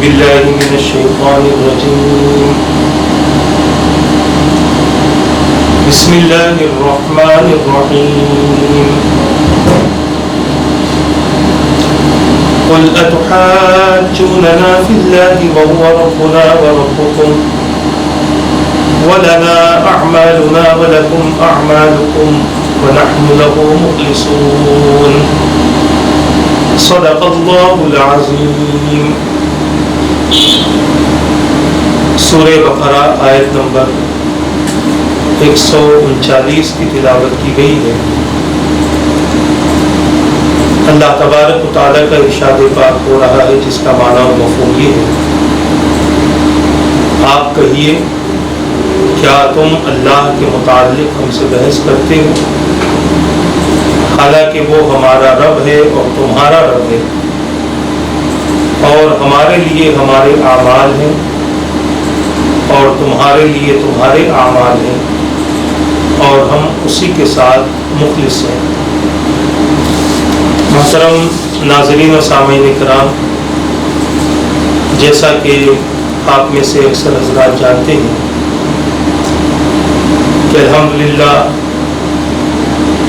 بالله من الشيطان الرجيم. بسم الله الرحمن الرحيم. قل أتحاجوننا في الله وهو ربنا وربكم ولنا أعمالنا ولكم أعمالكم ونحن له مخلصون. صدق الله العظیم. سورہ بقرہ آیت نمبر 139 کی تلاوت کی گئی ہے. اللہ تبارک و تعالیٰ کا ارشاد پاک ہو رہا ہے جس کا معنی و مفہوم یہ ہے: آپ کہیے کیا تم اللہ کے متعلق ہم سے بحث کرتے ہو حالانکہ وہ ہمارا رب ہے اور تمہارا رب ہے، اور ہمارے لیے ہمارے اعمال ہیں اور تمہارے لیے تمہارے اعمال ہیں اور ہم اسی کے ساتھ مخلص ہیں. محترم ناظرین و سامعین کرام، جیسا کہ آپ میں سے اکثر حضرات جانتے ہیں کہ الحمدللہ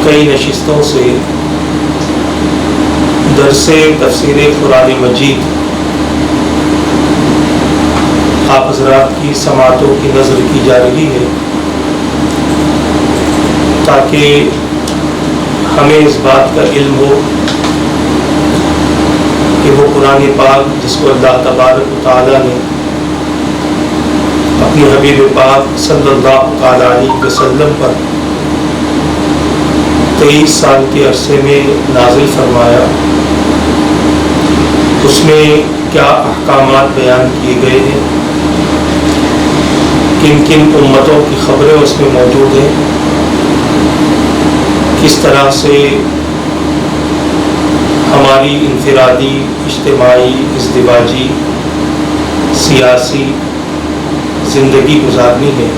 کئی نشستوں سے درس تفسیر قرآن مجید آپ حضرات کی سماعتوں کی نظر کی جا رہی ہے تاکہ ہمیں اس بات کا علم ہو کہ وہ قرآن پاک جس کو اللہ تبارک و تعالیٰ نے اپنی حبیب پاک صلی اللہ تعالیٰ علیہ وسلم پر 23 سال کے عرصے میں نازل فرمایا، اس میں کیا احکامات بیان کیے گئے ہیں، کن کن امتوں کی خبریں اس میں موجود ہیں، کس طرح سے ہماری انفرادی، اجتماعی، ازدواجی، سیاسی زندگی گزارنی ہے.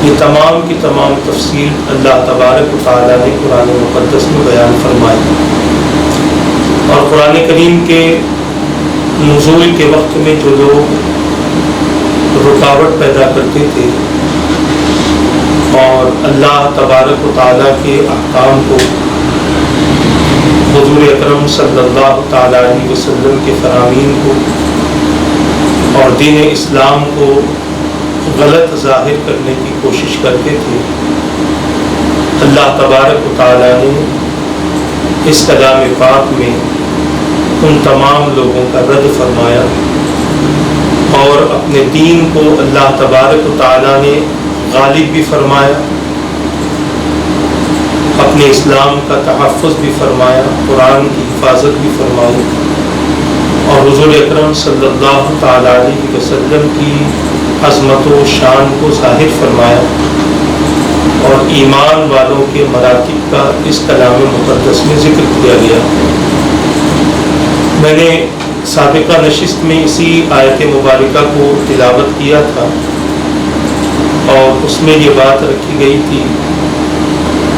یہ تمام کی تمام تفصیل اللہ تبارک و تعالیٰ نے قرآن مقدس میں بیان فرمائی. اور قرآن کریم کے نزول کے وقت میں جو لوگ رکاوٹ پیدا کرتے تھے اور اللہ تبارک و تعالیٰ کے احکام کو، حضور اکرم صلی اللہ تعالیٰ علیہ وسلم کے فرامین کو اور دین اسلام کو غلط ظاہر کرنے کی کوشش کرتے تھے، اللہ تبارک و تعالیٰ نے اس کلام پاک میں ان تمام لوگوں کا رد فرمایا اور اپنے دین کو اللہ تبارک و تعالیٰ نے غالب بھی فرمایا، اپنے اسلام کا تحفظ بھی فرمایا، قرآن کی حفاظت بھی فرمائی اور حضور اکرم صلی اللہ تعالیٰ علیہ وسلم کی عظمت و شان کو ظاہر فرمایا اور ایمان والوں کے مراتب کا اس کلام مقدس میں ذکر کیا گیا. میں نے سابقہ نشست میں اسی آیت مبارکہ کو تلاوت کیا تھا اور اس میں یہ بات رکھی گئی تھی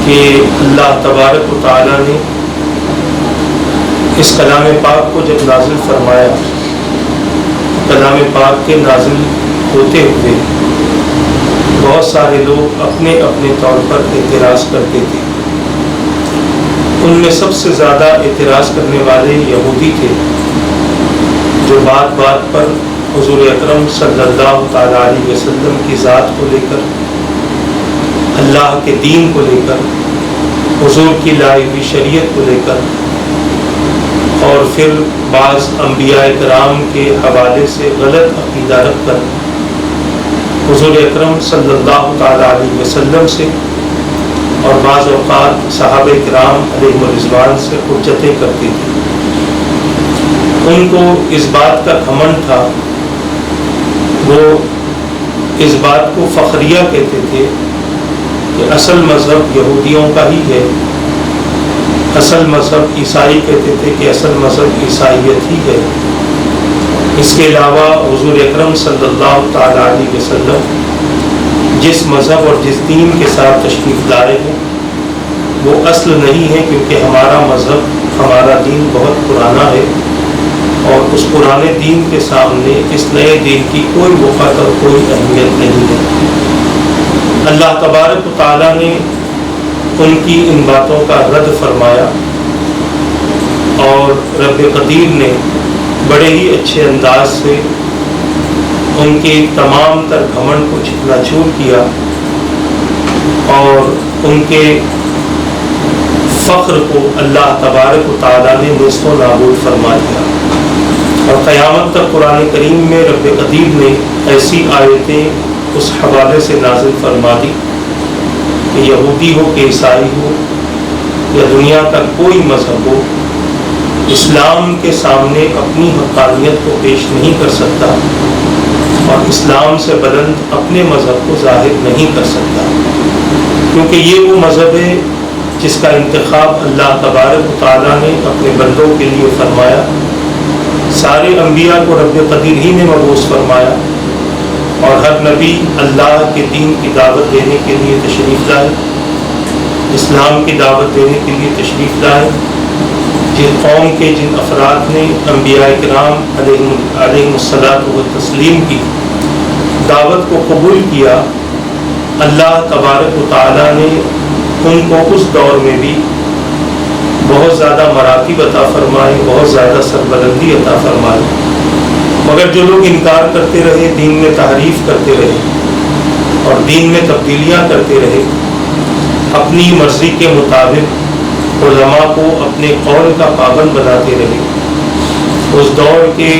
کہ اللہ تبارک و تعالیٰ نے اس کلام پاک کو جب نازل فرمایا، کلام پاک کے نازل ہوتے ہوئے بہت سارے لوگ اپنے اپنے طور پر اعتراض کرتے تھے. ان میں سب سے زیادہ اعتراض کرنے والے یہودی تھے جو بات بات پر حضور اکرم صلی اللہ تعالیٰ علیہ وسلم کی ذات کو لے کر، اللہ کے دین کو لے کر، حضور کی لائی ہوئی شریعت کو لے کر اور پھر بعض انبیاء کرام کے حوالے سے غلط عقیدہ رکھ کر حضور اکرم صلی اللہ تعالیٰ علیہ وسلم سے اور بعض اوقات صحابہ کرام علیہم الرضوان سے حجتیں کرتے تھے. ان کو اس بات کا گھمنڈ تھا، وہ اس بات کو فخریہ کہتے تھے کہ اصل مذہب یہودیوں کا ہی ہے، اصل مذہب عیسائی کہتے تھے کہ اصل مذہب عیسائیت ہی ہے. اس کے علاوہ حضور اکرم صلی اللہ تعالیٰ علیہ وسلم جس مذہب اور جس دین کے ساتھ تشریف لائے ہیں وہ اصل نہیں ہے، کیونکہ ہمارا مذہب، ہمارا دین بہت پرانا ہے اور اس پرانے دین کے سامنے اس نئے دین کی کوئی وقت اور کوئی اہمیت نہیں ہے۔ اللہ تبارک و تعالیٰ نے ان کی ان باتوں کا رد فرمایا، اور رب قدیر نے بڑے ہی اچھے انداز سے ان کے تمام تر گھمنڈ کو چکنا چور کیا اور ان کے فخر کو اللہ تبارک و تعالیٰ نے نیست و نابود فرما دیا۔ اور قیامت تک قرآن کریم میں رب قدیر نے ایسی آیتیں اس حوالے سے نازل فرما دی کہ یہودی ہو کہ عیسائی ہو یا دنیا کا کوئی مذہب ہو، اسلام کے سامنے اپنی حقانیت کو پیش نہیں کر سکتا اور اسلام سے بلند اپنے مذہب کو ظاہر نہیں کر سکتا، کیونکہ یہ وہ مذہب ہے جس کا انتخاب اللہ تبارک و تعالیٰ نے اپنے بندوں کے لیے فرمایا۔ سارے انبیاء کو رب قدیر ہی نے مبعوث فرمایا، اور ہر نبی اللہ کے دین کی دعوت دینے کے لیے تشریف لائے، اسلام کی دعوت دینے کے لیے تشریف لائے۔ جن قوم کے جن افراد نے انبیاء کرام علیہم الصلاۃ والتسلیم کی دعوت کو قبول کیا، اللہ تبارک و تعالیٰ نے ان کو اس دور میں بھی بہت زیادہ مراتب عطا فرمائے، بہت زیادہ سربلندی عطا فرمائے۔ مگر جو لوگ انکار کرتے رہے، دین میں تحریف کرتے رہے اور دین میں تبدیلیاں کرتے رہے، اپنی مرضی کے مطابق علماء کو اپنے قول کا پابند بناتے رہے، اس دور کے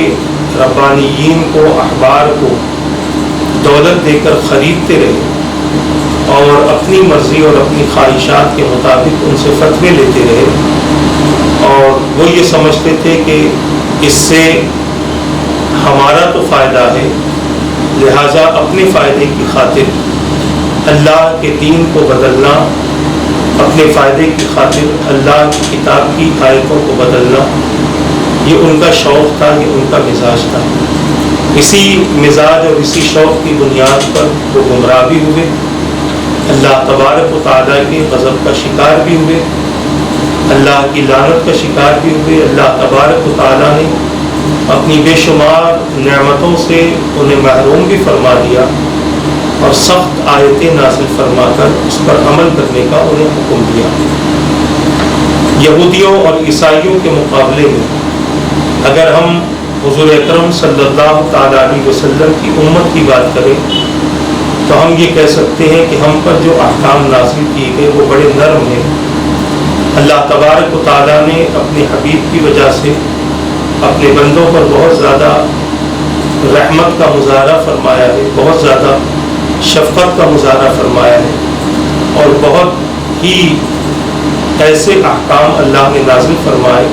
ربانیین کو، احبار کو دولت دے کر خریدتے رہے اور اپنی مرضی اور اپنی خواہشات کے مطابق ان سے فتوے لیتے رہے، اور وہ یہ سمجھتے تھے کہ اس سے ہمارا تو فائدہ ہے، لہٰذا اپنے فائدے کی خاطر اللہ کے دین کو بدلنا، اپنے فائدے کی خاطر اللہ کی کتاب کی آیتوں کو بدلنا، یہ ان کا شوق تھا، یہ ان کا مزاج تھا۔ اسی مزاج اور اسی شوق کی بنیاد پر وہ گمراہ بھی ہوئے، اللہ تبارک و تعالیٰ کے غضب کا شکار بھی ہوئے، اللہ کی لعنت کا شکار بھی ہوئے۔ اللہ تبارک و تعالیٰ نے اپنی بے شمار نعمتوں سے انہیں محروم بھی فرما دیا اور سخت آیتیں نازل فرما کر اس پر عمل کرنے کا انہیں حکم دیا۔ یہودیوں اور عیسائیوں کے مقابلے میں اگر ہم حضور اکرم صلی اللہ تعالیٰ علیہ وسلم کی امت کی بات کریں تو ہم یہ کہہ سکتے ہیں کہ ہم پر جو احکام نازل کیے گئے وہ بڑے نرم ہیں۔ اللہ تبارک و تعالیٰ نے اپنے حبیب کی وجہ سے اپنے بندوں پر بہت زیادہ رحمت کا مظاہرہ فرمایا ہے، بہت زیادہ شفقت کا مظاہرہ فرمایا ہے، اور بہت ہی ایسے احکام اللہ نے نازل فرمائے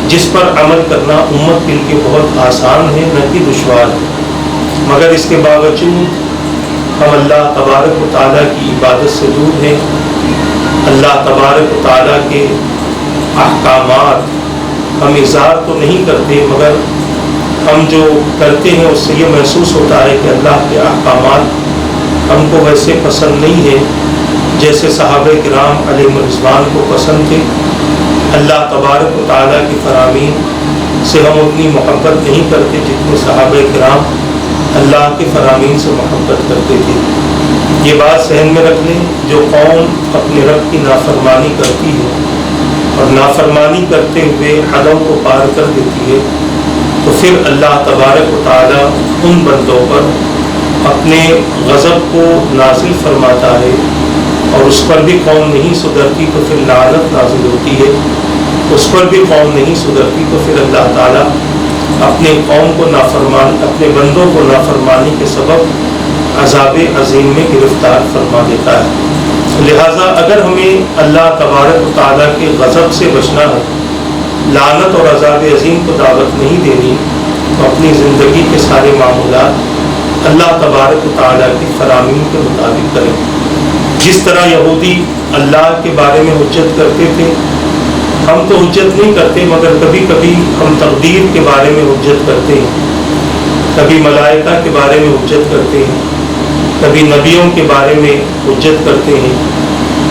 جس پر عمل کرنا امت کے لیے بہت آسان ہے، نہ کہ دشوار ہے۔ مگر اس کے باوجود ہم اللہ تبارک و تعالیٰ کی عبادت سے دور ہیں، اللہ تبارک و تعالیٰ کے احکامات ہم اظہار تو نہیں کرتے، مگر ہم جو کرتے ہیں اس سے یہ محسوس ہوتا ہے کہ اللہ کے احکامات ہم کو ویسے پسند نہیں ہیں جیسے صحابہ کرام علیہ رضوان کو پسند تھے۔ اللہ تبارک و تعالیٰ کی فرامین سے ہم اتنی محبت نہیں کرتے جتنے صحابہ کرام اللہ کے فرامین سے محبت کرتے تھے۔ یہ بات ذہن میں رکھ لیں، جو قوم اپنے رب کی نافرمانی کرتی ہے اور نافرمانی کرتے ہوئے حدوں کو پار کر دیتی ہے، تو پھر اللہ تبارک و تعالیٰ ان بندوں پر اپنے غضب کو نازل فرماتا ہے، اور اس پر بھی قوم نہیں سدھرتی تو پھر لعنت نازل ہوتی ہے، اس پر بھی قوم نہیں سدھرتی تو پھر اللہ تعالیٰ اپنے قوم کو اپنے بندوں کو نافرمانی کے سبب عذاب عظیم میں گرفتار فرما دیتا ہے۔ لہٰذا اگر ہمیں اللہ تبارک و تعالیٰ کے غضب سے بچنا ہے، لعنت اور عذاب عظیم کو دعوت نہیں دینی، تو اپنی زندگی کے سارے معمولات اللہ تبارک و تعالیٰ کی فرامین کے مطابق کریں۔ جس طرح یہودی اللہ کے بارے میں حجت کرتے تھے، ہم تو حجت نہیں کرتے، مگر کبھی کبھی ہم تقدیر کے بارے میں حجت کرتے ہیں، کبھی ملائکہ کے بارے میں حجت کرتے ہیں، کبھی نبیوں کے بارے میں حجت کرتے ہیں،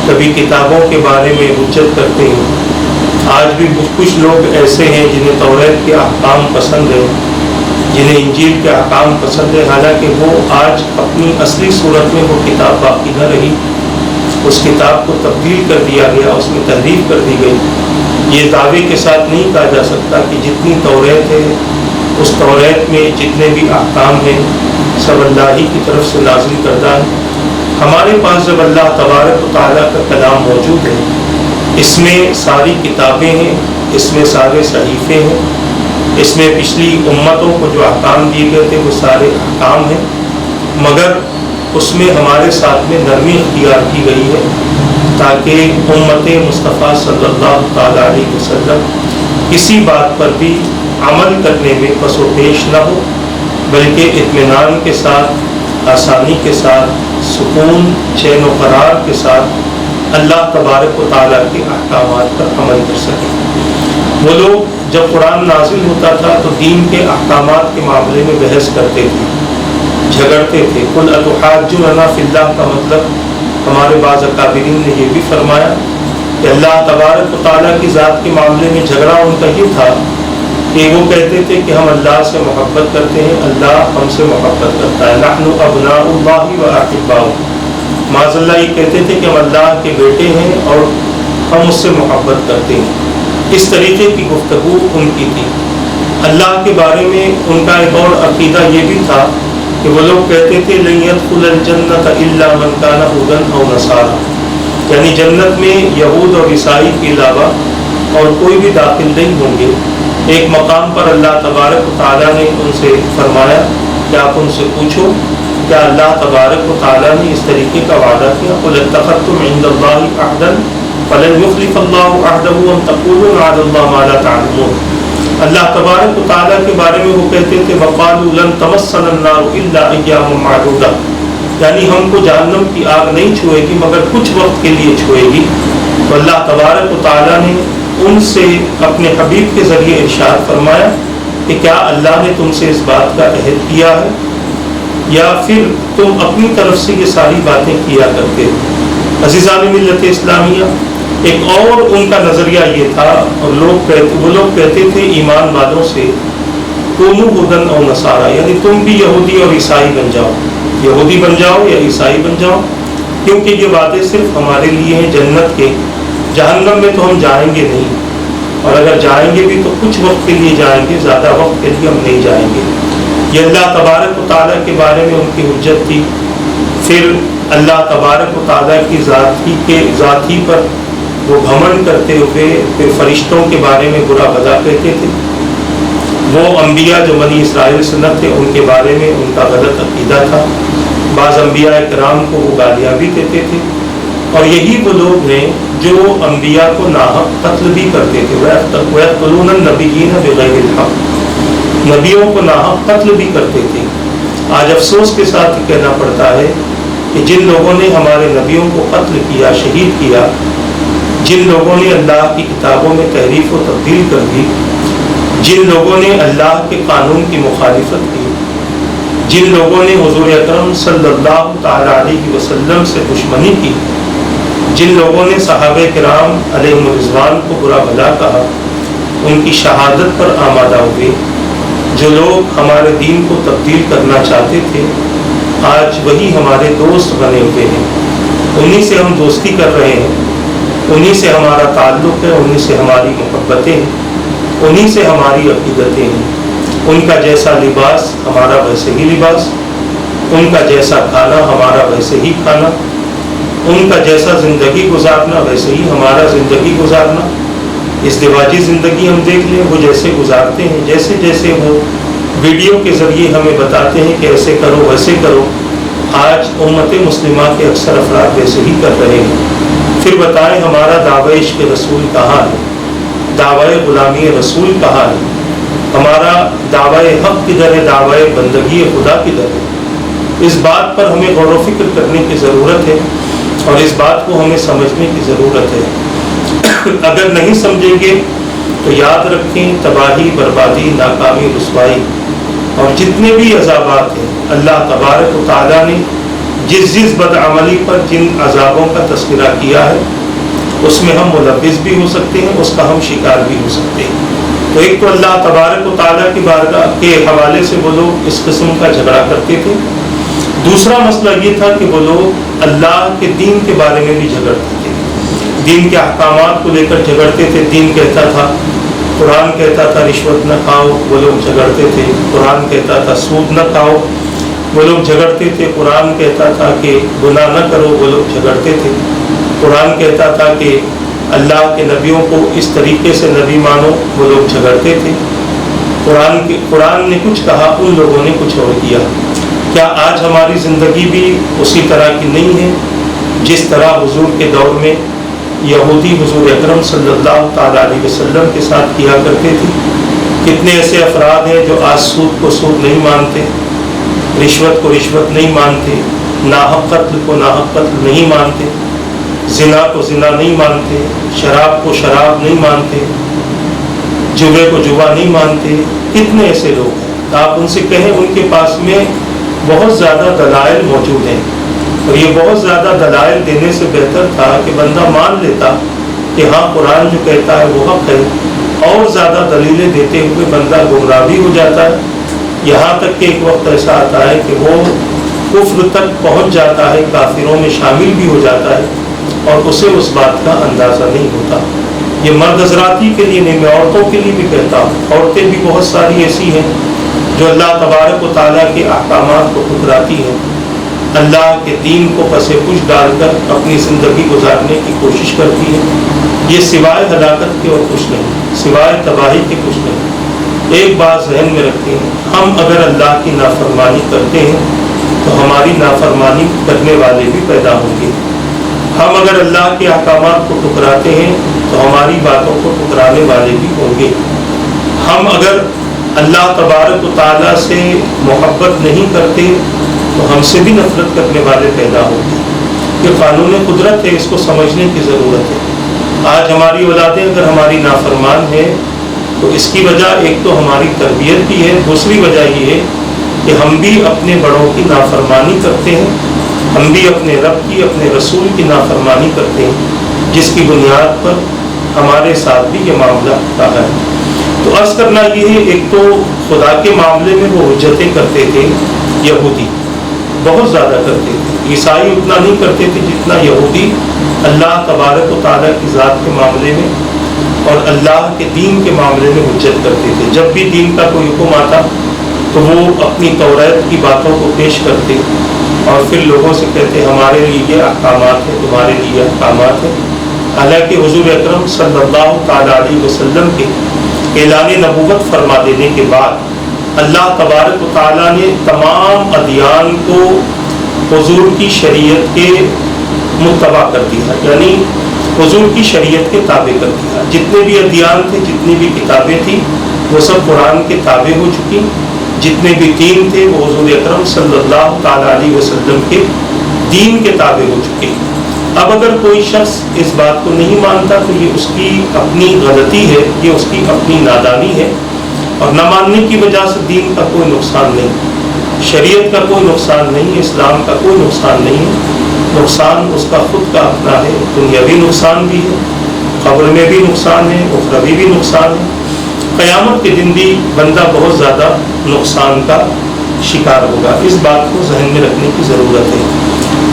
کبھی کتابوں کے بارے میں حجت کرتے ہیں۔ آج بھی کچھ لوگ ایسے ہیں جنہیں توریت کے احکام پسند ہیں، جنہیں انجیل کے احکام پسند ہے، حالانکہ وہ آج اپنی اصلی صورت میں وہ کتاب باقی نہ رہی، اس کتاب کو تبدیل کر دیا گیا، اس میں تحریف کر دی گئی۔ یہ دعوے کے ساتھ نہیں کہا جا سکتا کہ جتنی توریت ہے اس توریت میں جتنے بھی احکام ہیں سب اللہ ہی کی طرف سے نازل کردہ ہیں۔ ہمارے پاس جب اللہ تبارک و تعالیٰ کا کلام موجود ہے، اس میں ساری کتابیں ہیں، اس میں سارے صحیفے ہیں، اس میں پچھلی امتوں کو جو احکام دیے گئے تھے وہ سارے احکام ہیں، مگر اس میں ہمارے ساتھ میں نرمی اختیار کی گئی ہے تاکہ امت مصطفیٰ صلی اللہ تعالیٰ علیہ وسلم کسی بات پر بھی عمل کرنے میں پس و پیش نہ ہو، بلکہ اطمینان کے ساتھ، آسانی کے ساتھ، سکون، چین و قرار کے ساتھ اللہ تبارک و تعالیٰ کے احکامات پر عمل کر سکیں۔ وہ لوگ جب قرآن نازل ہوتا تھا تو دین کے احکامات کے معاملے میں بحث کرتے تھے، جھگڑتے تھے۔ قل اتحاجوننا فی اللہ کا مطلب ہمارے بعض اکابرین نے یہ بھی فرمایا کہ اللہ تبارک و تعالیٰ کی ذات کے معاملے میں جھگڑا ان کا یہ تھا کہ وہ کہتے تھے کہ ہم اللہ سے محبت کرتے ہیں، اللہ ہم سے محبت کرتا ہے، نحن ابناء اللہ و احباؤہ، معاذ اللہ یہ کہتے تھے کہ ہم اللہ کے بیٹے ہیں اور ہم اس سے محبت کرتے ہیں۔ اس طریقے کی گفتگو ان کی تھی۔ اللہ کے بارے میں ان کا ایک اور عقیدہ یہ بھی تھا کہ وہ لوگ کہتے تھے لن يدخل الجنۃ الا من کان ھودا او نصارا، یعنی جنت میں یہود اور عیسائی کے علاوہ اور کوئی بھی داخل نہیں ہوں گے۔ ایک مقام پر اللہ تبارک و تعالیٰ نے ان سے فرمایا کہ آپ ان سے پوچھو کیا اللہ تبارک و تعالیٰ نے اس طریقے کا وعدہ کیا؟ قل اتخذتم عند اللہ عہدا فلن یخلف اللہ عہدہ ام تقولون علی اللہ ما لا تعلمون۔ اللہ تبارک و تعالیٰ کے بارے میں وہ کہتے تھے وقالوا لن تمسنا النار الا ایاما معدودہ، یعنی ہم کو جہنم کی آگ نہیں چھوئے گی مگر کچھ وقت کے لیے چھوئے گی۔ تو اللہ تبارک و تعالیٰ نے ان سے اپنے حبیب کے ذریعے ارشاد فرمایا کہ کیا اللہ نے تم سے اس بات کا عہد کیا ہے یا پھر تم اپنی طرف سے یہ ساری باتیں کیا کرتے ہو؟ عزیزان ملت اسلامیہ، ایک اور ان کا نظریہ یہ تھا، اور وہ لوگ کہتے تھے ایمان والوں سے کونوا ھودن او نصارا، یعنی تم بھی یہودی اور عیسائی بن جاؤ، یہودی بن جاؤ یا عیسائی بن جاؤ، کیونکہ یہ باتیں صرف ہمارے لیے ہیں جنت کے، جہنم میں تو ہم جائیں گے نہیں، اور اگر جائیں گے بھی تو کچھ وقت کے لیے جائیں گے، زیادہ وقت کے لیے ہم نہیں جائیں گے۔ یہ اللہ تبارک و تعالیٰ کے بارے میں ان کی حجت تھی۔ پھر اللہ تبارک و تعالیٰ کی ذات ہی پر وہ گھمنڈ کرتے ہوئے پھر فرشتوں کے بارے میں برا بھلا کہتے تھے۔ وہ انبیاء جو بنی اسرائیل سے نہ تھے ان کے بارے میں ان کا غلط عقیدہ تھا۔ بعض انبیاء کرام کو وہ گالیاں بھی دیتے تھے، اور یہی وہ لوگ ہیں جو انبیاء کو ناحق قتل بھی کرتے تھے۔ وَيَقْتُلُونَ النَّبِيِّينَ بِغَيْرِ الْحَقِّ، نبیوں کو ناحق قتل بھی کرتے تھے۔ آج افسوس کے ساتھ کہنا پڑتا ہے کہ جن لوگوں نے ہمارے نبیوں کو قتل کیا، شہید کیا، جن لوگوں نے اللہ کی کتابوں میں تحریف و تبدیل کر دی، جن لوگوں نے اللہ کے قانون کی مخالفت کی، جن لوگوں نے حضور اکرم صلی اللہ تعالیٰ علیہ وسلم سے دشمنی کی، جن لوگوں نے صحابہ کرام علیہم رضوان کو برا بھلا کہا، ان کی شہادت پر آمادہ ہوئے۔ جو لوگ ہمارے دین کو تبدیل کرنا چاہتے تھے آج وہی ہمارے دوست بنے ہوئے ہیں، انہی سے ہم دوستی کر رہے ہیں، انہی سے ہمارا تعلق ہے، انہی سے ہماری محبتیں ہیں، انہی سے ہماری عقیدتیں ہیں۔ ان کا جیسا لباس ہمارا ویسے ہی لباس، ان کا جیسا کھانا ہمارا ویسے ہی کھانا، ان کا جیسا زندگی گزارنا ویسے ہی ہمارا زندگی گزارنا۔ ازدواجی زندگی ہم دیکھ لیں، وہ جیسے گزارتے ہیں، جیسے جیسے وہ ویڈیو کے ذریعے ہمیں بتاتے ہیں کہ ایسے کرو ویسے کرو، آج امت مسلمہ کے اکثر افراد ویسے ہی کر رہے ہیں۔ پھر بتائیں ہمارا دعوی عشق رسول کہاں ہے، دعوی غلامی رسول کہاں ہے، ہمارا دعوی حق کدھر ہے، دعوی بندگی خدا کدھر ہے؟ اس بات پر ہمیں غور و فکر کرنے کی ضرورت ہے، اور اس بات کو ہمیں سمجھنے کی ضرورت ہے۔ اگر نہیں سمجھیں گے تو یاد رکھیں تباہی، بربادی، ناکامی، رسوائی اور جتنے بھی عذابات ہیں، اللہ تبارک و تعالیٰ نے جس بدعملی پر جن عذابوں کا تذکرہ کیا ہے، اس میں ہم ملوث بھی ہو سکتے ہیں، اس کا ہم شکار بھی ہو سکتے ہیں۔ تو ایک تو اللہ تبارک و تعالیٰ کی بارگاہ کے حوالے سے وہ لوگ اس قسم کا جھگڑا کرتے تھے۔ دوسرا مسئلہ یہ تھا کہ وہ لوگ اللہ کے دین کے بارے میں بھی جھگڑتے تھے، دین کے احکامات کو لے کر جھگڑتے تھے۔ دین کہتا تھا، قرآن کہتا تھا رشوت نہ کھاؤ، وہ لوگ جھگڑتے تھے۔ قرآن کہتا تھا سود نہ کھاؤ، وہ لوگ جھگڑتے تھے۔ قرآن کہتا تھا کہ گناہ نہ کرو، وہ لوگ جھگڑتے تھے۔ قرآن کہتا تھا کہ اللہ کے نبیوں کو اس طریقے سے نبی مانو، وہ لوگ جھگڑتے تھے۔ قرآن نے کچھ کہا، ان لوگوں نے کچھ اور کیا۔ کیا آج ہماری زندگی بھی اسی طرح کی نہیں ہے جس طرح حضور کے دور میں یہودی حضور اکرم صلی اللہ تعالیٰ علیہ وسلم کے ساتھ کیا کرتے تھے؟ کتنے ایسے افراد ہیں جو آج سود کو سود نہیں مانتے، رشوت کو رشوت نہیں مانتے، ناحق قتل کو ناحق قتل نہیں مانتے، زنا کو زنا نہیں مانتے، شراب کو شراب نہیں مانتے، جوے کو جوا نہیں مانتے۔ کتنے ایسے لوگ ہیں، آپ ان سے کہیں ان کے پاس میں بہت زیادہ دلائل موجود ہیں، اور یہ بہت زیادہ دلائل دینے سے بہتر تھا کہ بندہ مان لیتا کہ ہاں قرآن جو کہتا ہے وہ حق ہے، اور زیادہ دلیلیں دیتے ہوئے بندہ گمراہ بھی ہو جاتا ہے، یہاں تک کہ ایک وقت ایسا آتا ہے کہ وہ کفر تک پہنچ جاتا ہے، کافروں میں شامل بھی ہو جاتا ہے، اور اسے اس بات کا اندازہ نہیں ہوتا۔ یہ مرد حضرات ہی کے لیے نہیں، میں عورتوں کے لیے بھی کہتا ہوں، عورتیں بھی بہت ساری ایسی ہیں جو اللہ تبارک و تعالیٰ کے احکامات کو ٹھکراتی ہیں، اللہ کے دین کو پس پش ڈال کر اپنی زندگی گزارنے کی کوشش کرتی ہیں۔ یہ سوائے ہلاکت کے اور کچھ نہیں، سوائے تباہی کے کچھ نہیں۔ ایک بات ذہن میں رکھتے ہیں، ہم اگر اللہ کی نافرمانی کرتے ہیں تو ہماری نافرمانی کرنے والے بھی پیدا ہوں گے۔ ہم اگر اللہ کے احکامات کو ٹھکراتے ہیں تو ہماری باتوں کو ٹھکرانے والے بھی ہوں گے۔ ہم اگر اللہ تبارک و تعالیٰ سے محبت نہیں کرتے تو ہم سے بھی نفرت کرنے والے پیدا ہوں گے۔ یہ قانون قدرت ہے، اس کو سمجھنے کی ضرورت ہے۔ آج ہماری اولادیں اگر ہماری نافرمان ہیں تو اس کی وجہ ایک تو ہماری تربیت بھی ہے، دوسری وجہ یہ ہے کہ ہم بھی اپنے بڑوں کی نافرمانی کرتے ہیں، ہم بھی اپنے رب کی، اپنے رسول کی نافرمانی کرتے ہیں، جس کی بنیاد پر ہمارے ساتھ بھی یہ معاملہ ہوتا ہے۔ تو عرض کرنا یہ ہے، ایک تو خدا کے معاملے میں وہ حجتیں کرتے تھے، یہودی بہت زیادہ کرتے تھے، عیسائی اتنا نہیں کرتے تھے جتنا یہودی اللہ تبارک و تعالیٰ کی ذات کے معاملے میں اور اللہ کے دین کے معاملے میں حجت کرتے تھے۔ جب بھی دین کا کوئی حکم آتا تو وہ اپنی توریت کی باتوں کو پیش کرتے اور پھر لوگوں سے کہتے ہمارے لیے یہ احکامات ہیں، تمہارے لیے احکامات ہیں۔ حالانکہ حضور اکرم صلی اللہ تعالیٰ علیہ وسلم کے اعلان نبوت فرما دینے کے بعد اللہ تبارک و تعالیٰ نے تمام ادیان کو حضور کی شریعت کے متبع کر دیا، یعنی حضور کی شریعت کے تابع کر دیا۔ جتنے بھی ادیان تھے، جتنی بھی کتابیں تھیں، وہ سب قرآن کے تابع ہو چکی۔ جتنے بھی دین تھے وہ حضور اکرم صلی اللہ تعالیٰ علیہ وسلم کے دین کے تابع ہو چکے۔ اب اگر کوئی شخص اس بات کو نہیں مانتا تو یہ اس کی اپنی غلطی ہے، یہ اس کی اپنی نادانی ہے، اور نہ ماننے کی وجہ سے دین کا کوئی نقصان نہیں، شریعت کا کوئی نقصان نہیں، اسلام کا کوئی نقصان نہیں ہے۔ نقصان اس کا خود کا اپنا ہے، دنیاوی نقصان بھی ہے، قبر میں بھی نقصان ہے، اخروی بھی نقصان ہے، قیامت کے دن بھی بندہ بہت زیادہ نقصان کا شکار ہوگا۔ اس بات کو ذہن میں رکھنے کی ضرورت ہے۔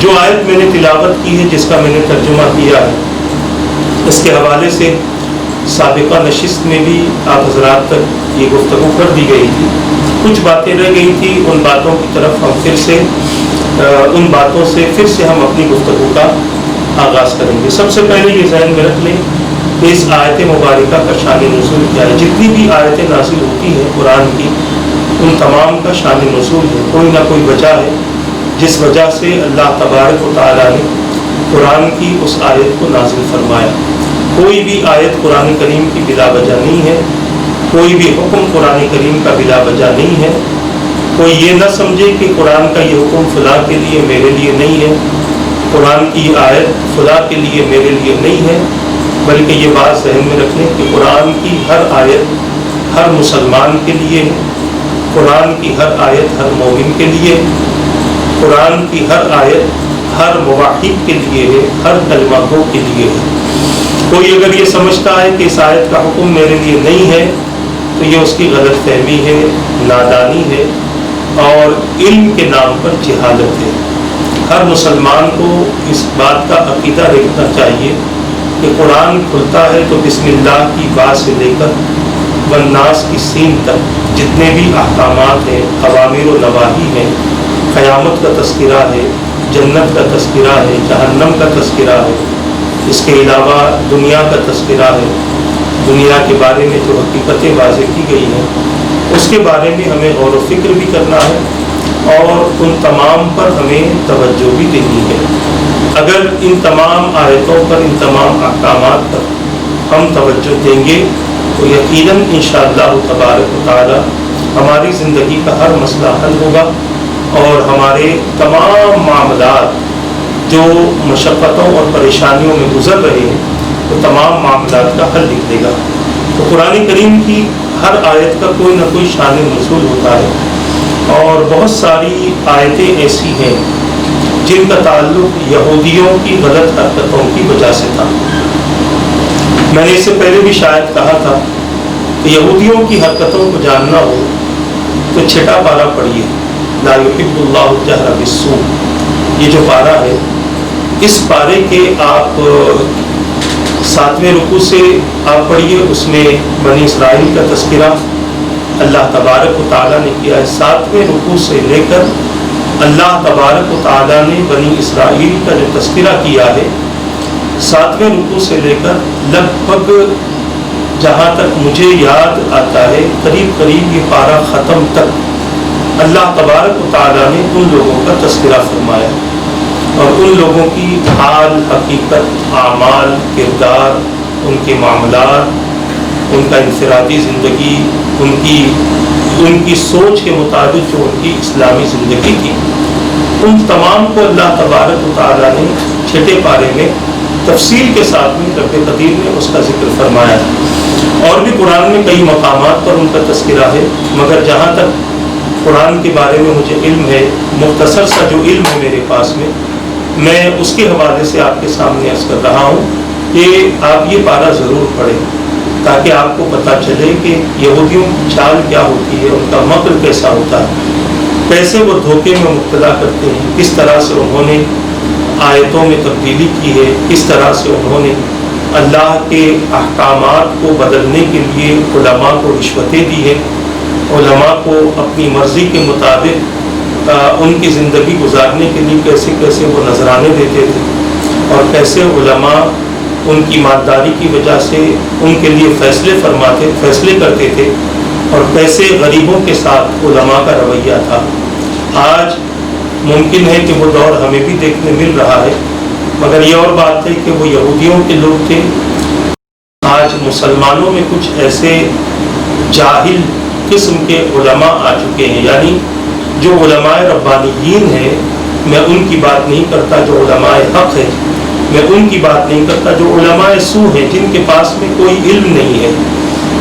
جو آیت میں نے تلاوت کی ہے، جس کا میں نے ترجمہ کیا ہے، اس کے حوالے سے سابقہ نشست میں بھی آپ حضرات تک یہ گفتگو کر دی گئی تھی۔ کچھ باتیں رہ گئی تھی، ان باتوں کی طرف ہم ان باتوں سے پھر سے ہم اپنی گفتگو کا آغاز کریں گے۔ سب سے پہلے یہ ذہن میں رکھ لیں کہ اس آیت مبارکہ کا شان نزول کیا ہے۔ جتنی بھی آیتیں نازل ہوتی ہیں قرآن کی، ان تمام کا شان نزول ہے، کوئی نہ کوئی وجہ ہے جس وجہ سے اللہ تبارک و تعالیٰ نے قرآن کی اس آیت کو نازل فرمایا۔ کوئی بھی آیت قرآن کریم کی بلا وجہ نہیں ہے، کوئی بھی حکم قرآن کریم کا بلا وجہ نہیں ہے۔ کوئی یہ نہ سمجھے کہ قرآن کا یہ حکم فلاں کے لیے میرے لیے نہیں ہے، قرآن کی یہ آیت فلاں کے لیے میرے لیے نہیں ہے، بلکہ یہ بات ذہن میں رکھ لیں کہ قرآن کی ہر آیت ہر مسلمان کے لیے ہے، قرآن کی ہر آیت ہر مومن کے لیے، قرآن کی ہر آیت ہر موحد کے لیے ہے، ہر کلمہ گو کے لیے ہے۔ کوئی اگر یہ سمجھتا ہے کہ اس آیت کا حکم میرے لیے نہیں ہے تو یہ اس کی غلط فہمی ہے، نادانی ہے اور علم کے نام پر جہالت ہے۔ ہر مسلمان کو اس بات کا عقیدہ رکھنا چاہیے کہ قرآن کھلتا ہے تو بسم اللہ کی با سے لے کر والناس کی سین تک جتنے بھی احکامات ہیں، اوامر و نواہی ہیں، قیامت کا تذکرہ ہے، جنت کا تذکرہ ہے، جہنم کا تذکرہ ہے، اس کے علاوہ دنیا کا تذکرہ ہے، دنیا کے بارے میں جو حقیقتیں واضح کی گئی ہیں اس کے بارے میں ہمیں غور و فکر بھی کرنا ہے اور ان تمام پر ہمیں توجہ بھی دینی ہے۔ اگر ان تمام آیتوں پر، ان تمام احکامات پر ہم توجہ دیں گے تو یقیناً انشاءاللہ تبارک و تعالی ہماری زندگی کا ہر مسئلہ حل ہوگا اور ہمارے تمام معاملات جو مشقتوں اور پریشانیوں میں گزر رہے ہیں وہ تمام معاملات کا حل نکلے گا۔ تو قرآن کریم کی ہر آیت کا کوئی نہ کوئی شان نزول ہوتا ہے اور بہت ساری آیتیں ایسی ہیں جن کا تعلق یہودیوں کی غلط حرکتوں کی وجہ سے تھا۔ میں نے اس سے پہلے بھی شاید کہا تھا کہ یہودیوں کی حرکتوں کو جاننا ہو تو چھٹا پارہ پڑھیے، لا یحب اللہ الجہر بالسوء، یہ جو پارہ ہے اس پارے کے آپ 7ویں رکوع سے آپ پڑھیے، اس میں بنی اسرائیل کا تذکرہ اللہ تبارک و تعالیٰ نے کیا ہے۔ 7ویں رکوع سے لے کر اللہ تبارک و تعالیٰ نے بنی اسرائیل کا جو تذکرہ کیا ہے 7ویں رکوع سے لے کر لگ بھگ جہاں تک مجھے یاد آتا ہے قریب قریب یہ پارہ ختم تک اللہ تبارک و تعالیٰ نے ان لوگوں کا تذکرہ فرمایا اور ان لوگوں کی حال، حقیقت، اعمال، کردار، ان کے معاملات، ان کا انفرادی زندگی، ان کی سوچ کے مطابق جو ان کی اسلامی زندگی تھی، ان تمام کو اللہ تبارک و تعالیٰ نے چھٹے پارے میں تفصیل کے ساتھ میں رب قدیر نے اس کا ذکر فرمایا۔ اور بھی قرآن میں کئی مقامات پر ان کا تذکرہ ہے، مگر جہاں تک قرآن کے بارے میں مجھے علم ہے، مختصر سا جو علم ہے میرے پاس میں اس کے حوالے سے آپ کے سامنے عرض کر رہا ہوں کہ آپ یہ پارہ ضرور پڑھیں تاکہ آپ کو پتہ چلے کہ یہودیوں کی چال کیا ہوتی ہے، ان کا مکر کیسا ہوتا ہے، کیسے وہ دھوکے میں مبتلا کرتے ہیں، کس طرح سے انہوں نے آیتوں میں تبدیلی کی ہے، کس طرح سے انہوں نے اللہ کے احکامات کو بدلنے کے لیے علماء کو رشوتیں دی ہیں، علماء کو اپنی مرضی کے مطابق ان کی زندگی گزارنے کے لیے کیسے کیسے وہ نذرانے دیتے تھے اور کیسے علماء ان کی مالداری کی وجہ سے ان کے لیے فیصلے کرتے تھے اور کیسے غریبوں کے ساتھ علماء کا رویہ تھا۔ آج ممکن ہے کہ وہ دور ہمیں بھی دیکھنے مل رہا ہے، مگر یہ اور بات ہے کہ وہ یہودیوں کے لوگ تھے۔ آج مسلمانوں میں کچھ ایسے جاہل قسم کے علماء آ چکے ہیں، یعنی جو علماء ربانیین ہیں، میں ان کی بات نہیں کرتا، جو علماء حق ہیں میں ان کی بات نہیں کرتا، جو علماء سو ہیں جن کے پاس میں کوئی علم نہیں ہے،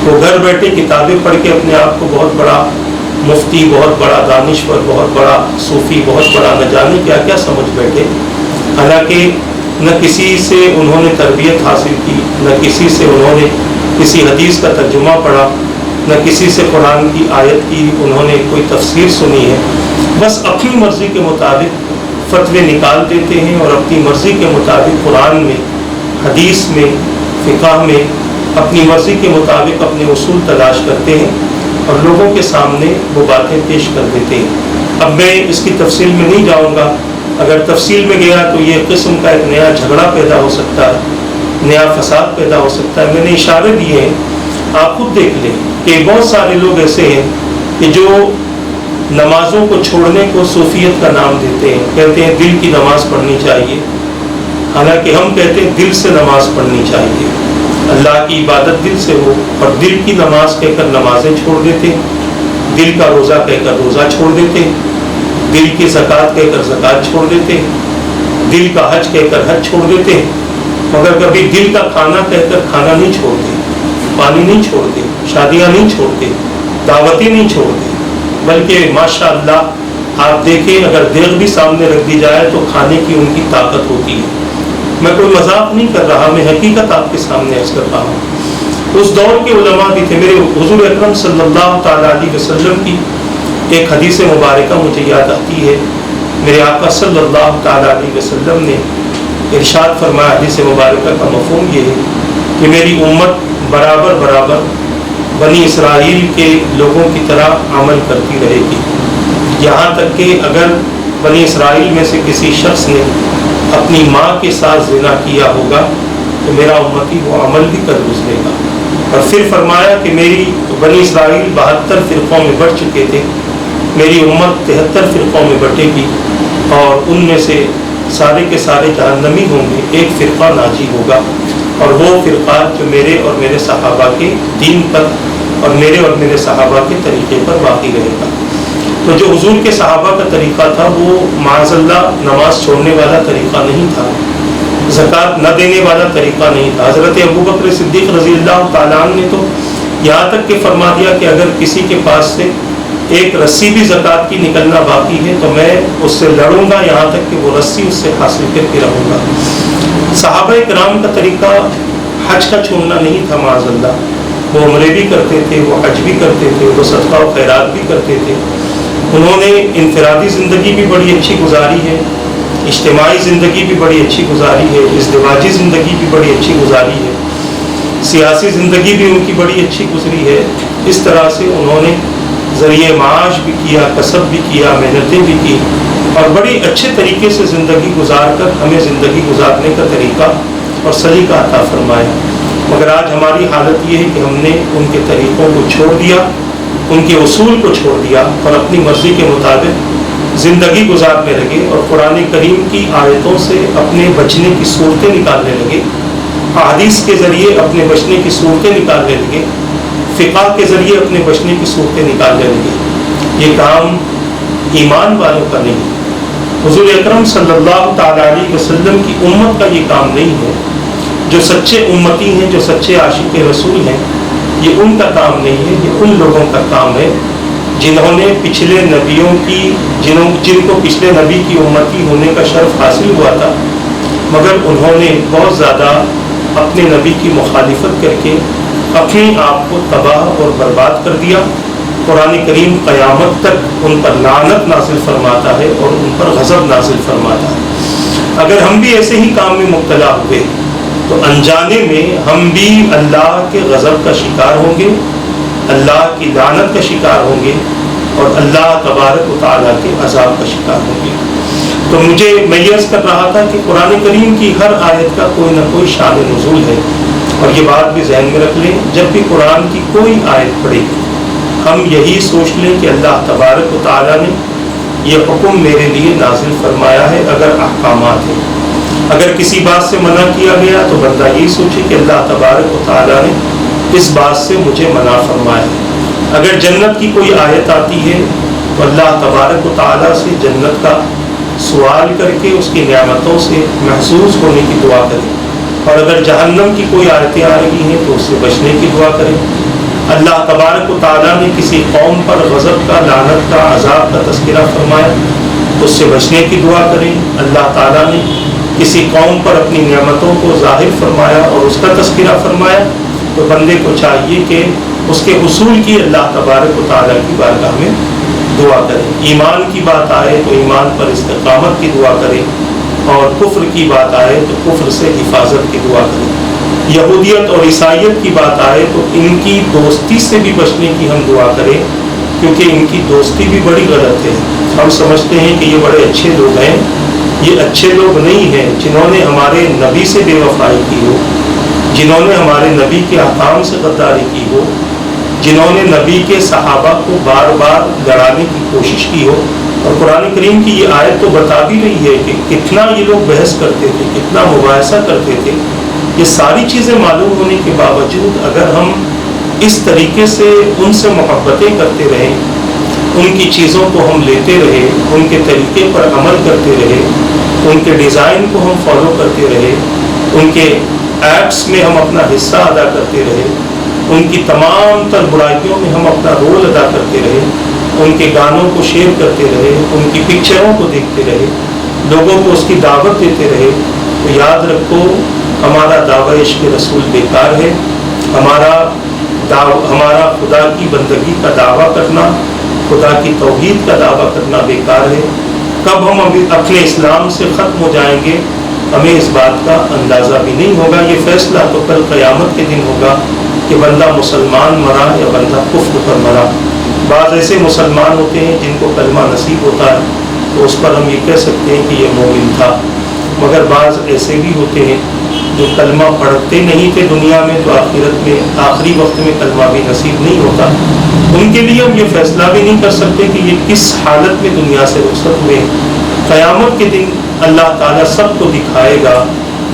وہ گھر بیٹھے کتابیں پڑھ کے اپنے آپ کو بہت بڑا مفتی، بہت بڑا دانشور، بہت بڑا صوفی، بہت بڑا نہ جانے کیا کیا سمجھ بیٹھے، حالانکہ نہ کسی سے انہوں نے تربیت حاصل کی، نہ کسی سے انہوں نے کسی حدیث کا ترجمہ پڑھا، نہ کسی سے قرآن کی آیت کی انہوں نے کوئی تفسیر سنی ہے، بس اپنی مرضی کے مطابق فتوے نکال دیتے ہیں اور اپنی مرضی کے مطابق قرآن میں، حدیث میں، فقہ میں اپنی مرضی کے مطابق اپنے اصول تلاش کرتے ہیں اور لوگوں کے سامنے وہ باتیں پیش کر دیتے ہیں۔ اب میں اس کی تفصیل میں نہیں جاؤں گا، اگر تفصیل میں گیا تو یہ قسم کا ایک نیا جھگڑا پیدا ہو سکتا ہے، نیا فساد پیدا ہو سکتا ہے۔ میں نے اشارے دیے ہیں، آپ خود دیکھ لیں کہ بہت سارے لوگ ایسے ہیں کہ جو نمازوں کو چھوڑنے کو صوفیت کا نام دیتے ہیں، کہتے ہیں دل کی نماز پڑھنی چاہیے، حالانکہ ہم کہتے ہیں دل سے نماز پڑھنی چاہیے، اللہ کی عبادت دل سے ہو، اور دل کی نماز کہہ کر نمازیں چھوڑ دیتے ہیں، دل کا روزہ کہہ کر روزہ چھوڑ دیتے ہیں، دل کی زکوٰۃ کہہ کر زکوٰۃ چھوڑ دیتے ہیں، دل کا حج کہہ کر حج چھوڑ دیتے ہیں، مگر کبھی دل کا کھانا کہہ کر کھانا نہیں چھوڑتے، پانی نہیں چھوڑتے، شادیاں نہیں چھوڑتے، دعوتیں نہیں چھوڑتے، بلکہ ماشاءاللہ آپ دیکھیں اگر دیگ بھی سامنے رکھ دی جائے تو کھانے کی ان کی طاقت ہوتی ہے، میں کوئی مذاق نہیں کر رہا، میں حقیقت آپ کے سامنے عرض کر رہا ہوں۔ اس دور کے علماء بھی تھے۔ میرے حضور اکرم صلی اللہ تعالیٰ علیہ وسلم کی ایک حدیث مبارکہ مجھے یاد آتی ہے۔ میرے آقا صلی اللہ تعالیٰ علیہ وسلم نے ارشاد فرمایا، حدیث مبارکہ کا مفہوم یہ ہے کہ میری امت برابر برابر بنی اسرائیل کے لوگوں کی طرح عمل کرتی رہے گی، یہاں تک کہ اگر بنی اسرائیل میں سے کسی شخص نے اپنی ماں کے ساتھ زنا کیا ہوگا تو میرا امتی وہ عمل بھی کر گزرے گا۔ اور پھر فرمایا کہ میری بنی اسرائیل 72 فرقوں میں بٹ چکے تھے، میری امت 73 فرقوں میں بٹے گی، اور ان میں سے سارے کے سارے جہنمی ہوں گے، ایک فرقہ ناجی ہوگا، اور وہ فرقہ جو میرے اور میرے صحابہ کے دین پر اور میرے صحابہ کے طریقے پر باقی رہے گا۔ تو جو حضور کے صحابہ کا طریقہ تھا وہ معاذ اللہ نماز چھوڑنے والا طریقہ نہیں تھا، زکوٰۃ نہ دینے والا طریقہ نہیں تھا۔ حضرت ابوبکر صدیق رضی اللہ تعالیٰ عنہ نے تو یہاں تک کہ فرما دیا کہ اگر کسی کے پاس سے ایک رسی بھی زکوٰۃ کی نکلنا باقی ہے تو میں اس سے لڑوں گا یہاں تک کہ وہ رسی اس سے حاصل کر کے رہوں گا۔ صحابہ کرام کا طریقہ حج کا چھوڑنا نہیں تھا معاذ اللہ، وہ عمرے بھی کرتے تھے، وہ حج بھی کرتے تھے، وہ صدقہ و خیرات بھی کرتے تھے۔ انہوں نے انفرادی زندگی بھی بڑی اچھی گزاری ہے، اجتماعی زندگی بھی بڑی اچھی گزاری ہے، ازدواجی زندگی بھی بڑی اچھی گزاری ہے، سیاسی زندگی بھی ان کی بڑی اچھی گزری ہے۔ اس طرح سے انہوں نے ذریعہ معاش بھی کیا، کسب بھی کیا، محنتیں بھی کی، اور بڑی اچھے طریقے سے زندگی گزار کر ہمیں زندگی گزارنے کا طریقہ اور سلیقہ عطا فرمایا۔ مگر آج ہماری حالت یہ ہے کہ ہم نے ان کے طریقوں کو چھوڑ دیا، ان کے اصول کو چھوڑ دیا، اور اپنی مرضی کے مطابق زندگی گزارنے لگے، اور قرآن کریم کی آیتوں سے اپنے بچنے کی صورتیں نکالنے لگے، احادیث کے ذریعے اپنے بچنے کی صورتیں نکالنے لگے، فقہ کے ذریعے اپنے بچنے کی صورتیں نکالنے لگے۔ یہ کام ایمان والوں کا نہیں، حضور اکرم صلی اللہ تعالیٰ علیہ وسلم کی امت کا یہ کام نہیں ہے۔ جو سچے امتی ہیں، جو سچے عاشق رسول ہیں، یہ ان کا کام نہیں ہے، یہ ان لوگوں کا کام ہے جنہوں نے پچھلے نبیوں کی جن کو پچھلے نبی کی امتی ہونے کا شرف حاصل ہوا تھا، مگر انہوں نے بہت زیادہ اپنے نبی کی مخالفت کر کے اپنے آپ کو تباہ اور برباد کر دیا۔ قرآن کریم قیامت تک ان پر لعنت نازل فرماتا ہے اور ان پر غضب نازل فرماتا ہے۔ اگر ہم بھی ایسے ہی کام میں مبتلا ہوئے تو انجانے میں ہم بھی اللہ کے غضب کا شکار ہوں گے، اللہ کی لعنت کا شکار ہوں گے، اور اللہ تبارک و تعالیٰ کے عذاب کا شکار ہوں گے۔ تو میں یہ عرض کر رہا تھا کہ قرآن کریم کی ہر آیت کا کوئی نہ کوئی شان نزول ہے، اور یہ بات بھی ذہن میں رکھ لیں، جب بھی قرآن کی کوئی آیت پڑھے گی ہم یہی سوچ لیں کہ اللہ تبارک و تعالیٰ نے یہ حکم میرے لیے نازل فرمایا ہے۔ اگر احکامات ہیں، اگر کسی بات سے منع کیا گیا تو بندہ یہی سوچے کہ اللہ تبارک و تعالیٰ نے اس بات سے مجھے منع فرمایا ہے۔ اگر جنت کی کوئی آیت آتی ہے تو اللہ تبارک و تعالیٰ سے جنت کا سوال کر کے اس کی نعمتوں سے محسوس ہونے کی دعا کریں، اور اگر جہنم کی کوئی آیتیں آ رہی ہیں تو اس سے بچنے کی دعا کریں۔ اللہ تبارک و تعالیٰ نے کسی قوم پر غضب کا، لعنت کا، عذاب کا تذکرہ فرمایا تو اس سے بچنے کی دعا کریں۔ اللہ تعالیٰ نے کسی قوم پر اپنی نعمتوں کو ظاہر فرمایا اور اس کا تذکرہ فرمایا تو بندے کو چاہیے کہ اس کے حصول کی اللہ تبارک و تعالیٰ کی بارگاہ میں دعا کرے۔ ایمان کی بات آئے تو ایمان پر استقامت کی دعا کرے، اور کفر کی بات آئے تو کفر سے حفاظت کی دعا کرے۔ یہودیت اور عیسائیت کی بات آئے تو ان کی دوستی سے بھی بچنے کی ہم دعا کریں، کیونکہ ان کی دوستی بھی بڑی غلط ہے۔ ہم سمجھتے ہیں کہ یہ بڑے اچھے لوگ ہیں، یہ اچھے لوگ نہیں ہیں۔ جنہوں نے ہمارے نبی سے بے وفائی کی ہو، جنہوں نے ہمارے نبی کے احکام سے غداری کی ہو، جنہوں نے نبی کے صحابہ کو بار بار لڑانے کی کوشش کی ہو، اور قرآن کریم کی یہ آیت تو بتا بھی رہی ہے کہ کتنا یہ لوگ بحث کرتے تھے، کتنا مباحثہ کرتے تھے۔ یہ ساری چیزیں معلوم ہونے کے باوجود اگر ہم اس طریقے سے ان سے محبتیں کرتے رہیں، ان کی چیزوں کو ہم لیتے رہے، ان کے طریقے پر عمل کرتے رہے، ان کے ڈیزائن کو ہم فالو کرتے رہے، ان کے ایپس میں ہم اپنا حصہ ادا کرتے رہے، ان کی تمام تر برائیوں میں ہم اپنا رول ادا کرتے رہے، ان کے گانوں کو شیئر کرتے رہے، ان کی پکچروں کو دیکھتے رہے، لوگوں کو اس کی دعوت دیتے رہے، تو یاد رکھو ہمارا دعوی عشق رسول بیکار ہے، ہمارا خدا کی بندگی کا دعویٰ کرنا، خدا کی توحید کا دعویٰ کرنا بیکار ہے۔ کب ہم اپنے اسلام سے ختم ہو جائیں گے ہمیں اس بات کا اندازہ بھی نہیں ہوگا۔ یہ فیصلہ تو کل قیامت کے دن ہوگا کہ بندہ مسلمان مرا یا بندہ کفر پر مرا۔ بعض ایسے مسلمان ہوتے ہیں جن کو کلمہ نصیب ہوتا ہے تو اس پر ہم یہ کہہ سکتے ہیں کہ یہ مومن تھا، مگر بعض ایسے بھی ہوتے ہیں جو کلمہ پڑھتے نہیں تھے دنیا میں تو آخرت میں آخری وقت میں کلمہ بھی نصیب نہیں ہوتا۔ ان کے لیے ہم یہ فیصلہ بھی نہیں کر سکتے کہ یہ کس حالت میں دنیا سے رخصت ہوئے۔ قیامت کے دن اللہ تعالیٰ سب کو دکھائے گا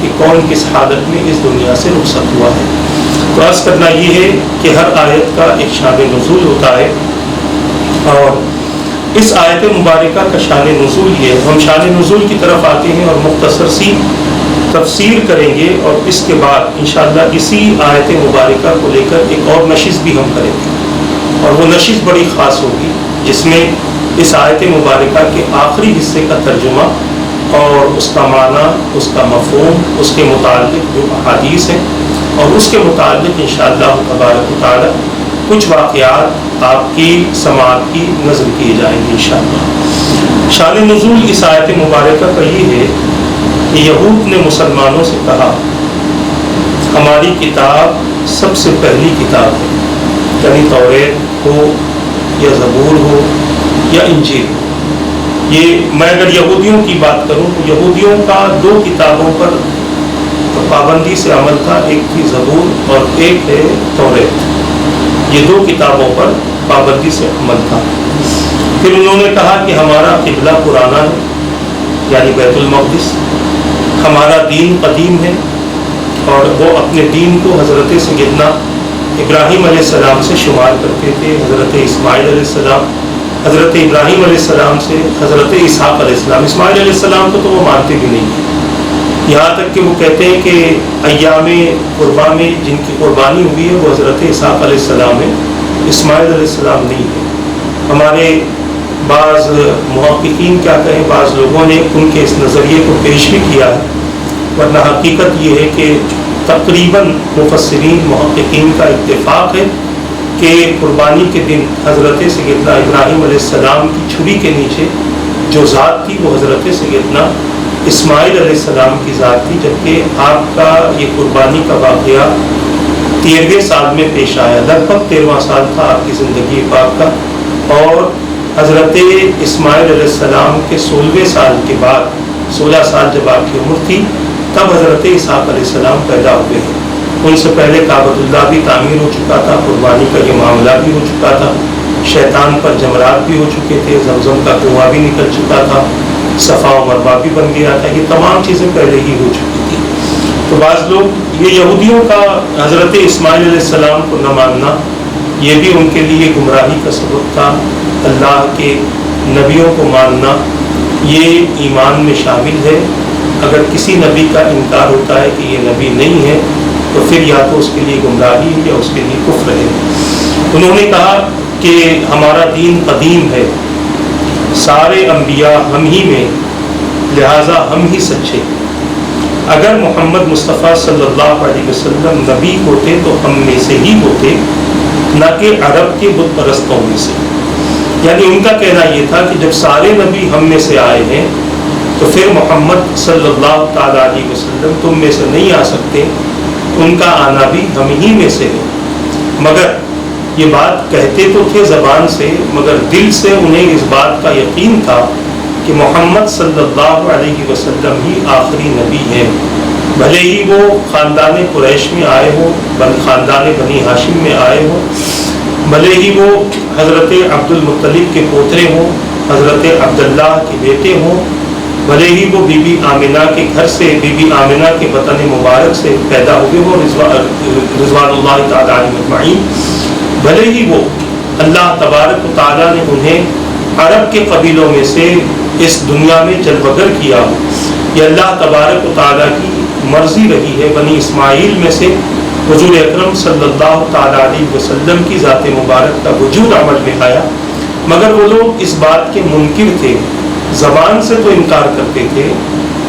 کہ کون کس حالت میں اس دنیا سے رخصت ہوا ہے۔ تو عرض کرنا یہ ہے کہ ہر آیت کا ایک شان نزول ہوتا ہے، اور اس آیت مبارکہ کا شان نزول یہ ہے۔ ہم شان نزول کی طرف آتے ہیں اور مختصر سی تفسیر کریں گے، اور اس کے بعد انشاءاللہ اسی آیت مبارکہ کو لے کر ایک اور نشست بھی ہم کریں گے، اور وہ نشست بڑی خاص ہوگی جس میں اس آیت مبارکہ کے آخری حصے کا ترجمہ اور اس کا معنی، اس کا مفہوم، اس کے متعلق جو احادیث ہیں اور اس کے متعلق انشاءاللہ تبارک و تعالی کچھ واقعات آپ کی سماعت کی نظر کیے جائیں گے انشاءاللہ۔ شان نزول اس آیت مبارکہ کا یہ ہے کہ یہود نے مسلمانوں سے کہا ہماری کتاب سب سے پہلی کتاب ہے، یعنی توریت ہو یا زبور ہو یا انجیل ہو۔ یہ میں اگر یہودیوں کی بات کروں تو یہودیوں کا دو کتابوں پر پابندی سے عمل تھا، ایک تھی زبور اور ایک ہے توریت۔ یہ دو کتابوں پر پابندی سے عمل تھا۔ پھر انہوں نے کہا کہ ہمارا قبلہ پرانا ہے، یعنی بیت المقدس، ہمارا دین قدیم ہے، اور وہ اپنے دین کو حضرت سیدنا ابراہیم علیہ السلام سے شمار کرتے تھے، حضرت اسماعیل علیہ السلام، حضرت ابراہیم علیہ السلام سے حضرت اسحاق علیہ السلام۔ اسماعیل علیہ السلام کو تو وہ مانتے بھی نہیں ہیں، یہاں تک کہ وہ کہتے ہیں کہ ایام قربا میں جن کی قربانی ہوئی ہے وہ حضرت اسحاق علیہ السلام ہے، اسماعیل علیہ السلام نہیں ہے۔ ہمارے بعض محققین کیا کہیں، بعض لوگوں نے ان کے اس نظریے کو پیش بھی کیا ہے، ورنہ حقیقت یہ ہے کہ تقریباً مفسرین محققین کا اتفاق ہے کہ قربانی کے دن حضرت سیدنا ابراہیم علیہ السلام کی چھری کے نیچے جو ذات تھی وہ حضرت سیدنا اسماعیل علیہ السلام کی ذات تھی، جبکہ آپ کا یہ قربانی کا واقعہ 13ویں سال میں پیش آیا، لگ بھگ 13واں سال تھا آپ کی زندگی پاک کا، اور حضرت اسماعیل علیہ السلام کے 16ویں سال کے بعد، 16 سال جب آپ کی عمر تھی تب حضرت اسحاق علیہ السلام پیدا ہوئے ہیں۔ ان سے پہلے کعبۃ اللہ بھی تعمیر ہو چکا تھا، قربانی کا یہ معاملہ بھی ہو چکا تھا، شیطان پر جمرات بھی ہو چکے تھے، زمزم کا کنواں بھی نکل چکا تھا، صفا و مروا بھی بن گیا تھا، یہ تمام چیزیں پہلے ہی ہو چکی تھی۔ تو بعض لوگ یہ یہودیوں کا حضرت اسماعیل علیہ السلام کو نہ ماننا یہ بھی ان کے لیے گمراہی کا سبب تھا۔ اللہ کے نبیوں کو ماننا یہ ایمان میں شامل ہے۔ اگر کسی نبی کا انکار ہوتا ہے کہ یہ نبی نہیں ہے تو پھر یا تو اس کے لیے گمراہی یا اس کے لیے کفر ہے۔ انہوں نے کہا کہ ہمارا دین قدیم ہے، سارے انبیاء ہم ہی میں، لہٰذا ہم ہی سچے۔ اگر محمد مصطفیٰ صلی اللہ علیہ وسلم نبی ہوتے تو ہم میں سے ہی ہوتے، نہ کہ عرب کے بت پرستوں میں سے۔ یعنی ان کا کہنا یہ تھا کہ جب سارے نبی ہم میں سے آئے ہیں تو پھر محمد صلی اللہ تعالیٰ علیہ وسلم تم میں سے نہیں آ سکتے، ان کا آنا بھی ہم ہی میں سے ہے۔ مگر یہ بات کہتے تو تھے زبان سے، مگر دل سے انہیں اس بات کا یقین تھا کہ محمد صلی اللہ علیہ وسلم ہی آخری نبی ہے، بھلے ہی وہ خاندان قریش میں آئے ہو، خاندان بنی ہاشم میں آئے ہو، بھلے ہی وہ حضرت عبد المطلب کے پوترے ہوں، حضرت عبداللہ کے بیٹے ہوں، بھلے ہی وہ بی بی آمنہ کے گھر سے، بی بی آمنہ کے وطن مبارک سے پیدا ہوئے ہو، رضوان اللہ تعالیٰ علیہ اجمعین، بھلے ہی وہ اللہ تبارک و تعالیٰ نے انہیں عرب کے قبیلوں میں سے اس دنیا میں جلوگر کیا ہو، یہ اللہ تبارک و تعالیٰ کی مرضی رہی ہے۔ بنی اسماعیل میں سے حضور اکرم صلی اللہ تعالیٰ علیہ وسلم کی ذات مبارک کا وجود عمل میں آیا، مگر وہ لوگ اس بات کے منکر تھے، زبان سے تو انکار کرتے تھے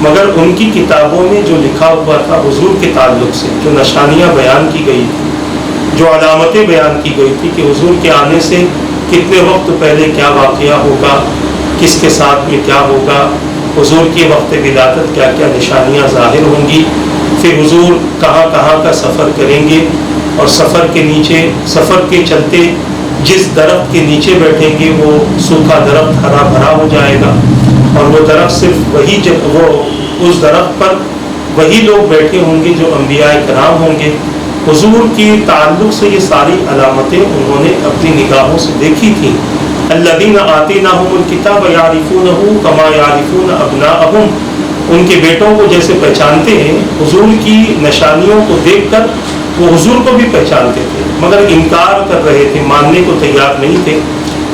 مگر ان کی کتابوں میں جو لکھا ہوا تھا حضور کے تعلق سے، جو نشانیاں بیان کی گئی تھی، جو علامتیں بیان کی گئی تھی کہ حضور کے آنے سے کتنے وقت پہلے کیا واقعہ ہوگا، کس کے ساتھ میں کیا ہوگا، حضور کے وقت ولادت کیا کیا نشانیاں ظاہر ہوں گی، پھر حضور کہاں کہاں کا سفر کریں گے، اور سفر کے چلتے جس درخت کے نیچے بیٹھیں گے وہ سوکھا درخت ہرا بھرا ہو جائے گا، اور وہ درخت صرف اس درخت پر وہی لوگ بیٹھے ہوں گے جو انبیاء کرام ہوں گے۔ حضور کی تعلق سے یہ ساری علامتیں انہوں نے اپنی نگاہوں سے دیکھی تھیں۔ الذین آتیناہم الکتاب یعرفونہ کما یعرفون ابناءہم، ان کے بیٹوں کو جیسے پہچانتے ہیں، حضور کی نشانیوں کو دیکھ کر وہ حضور کو بھی پہچانتے تھے، مگر انکار کر رہے تھے، ماننے کو تیار نہیں تھے،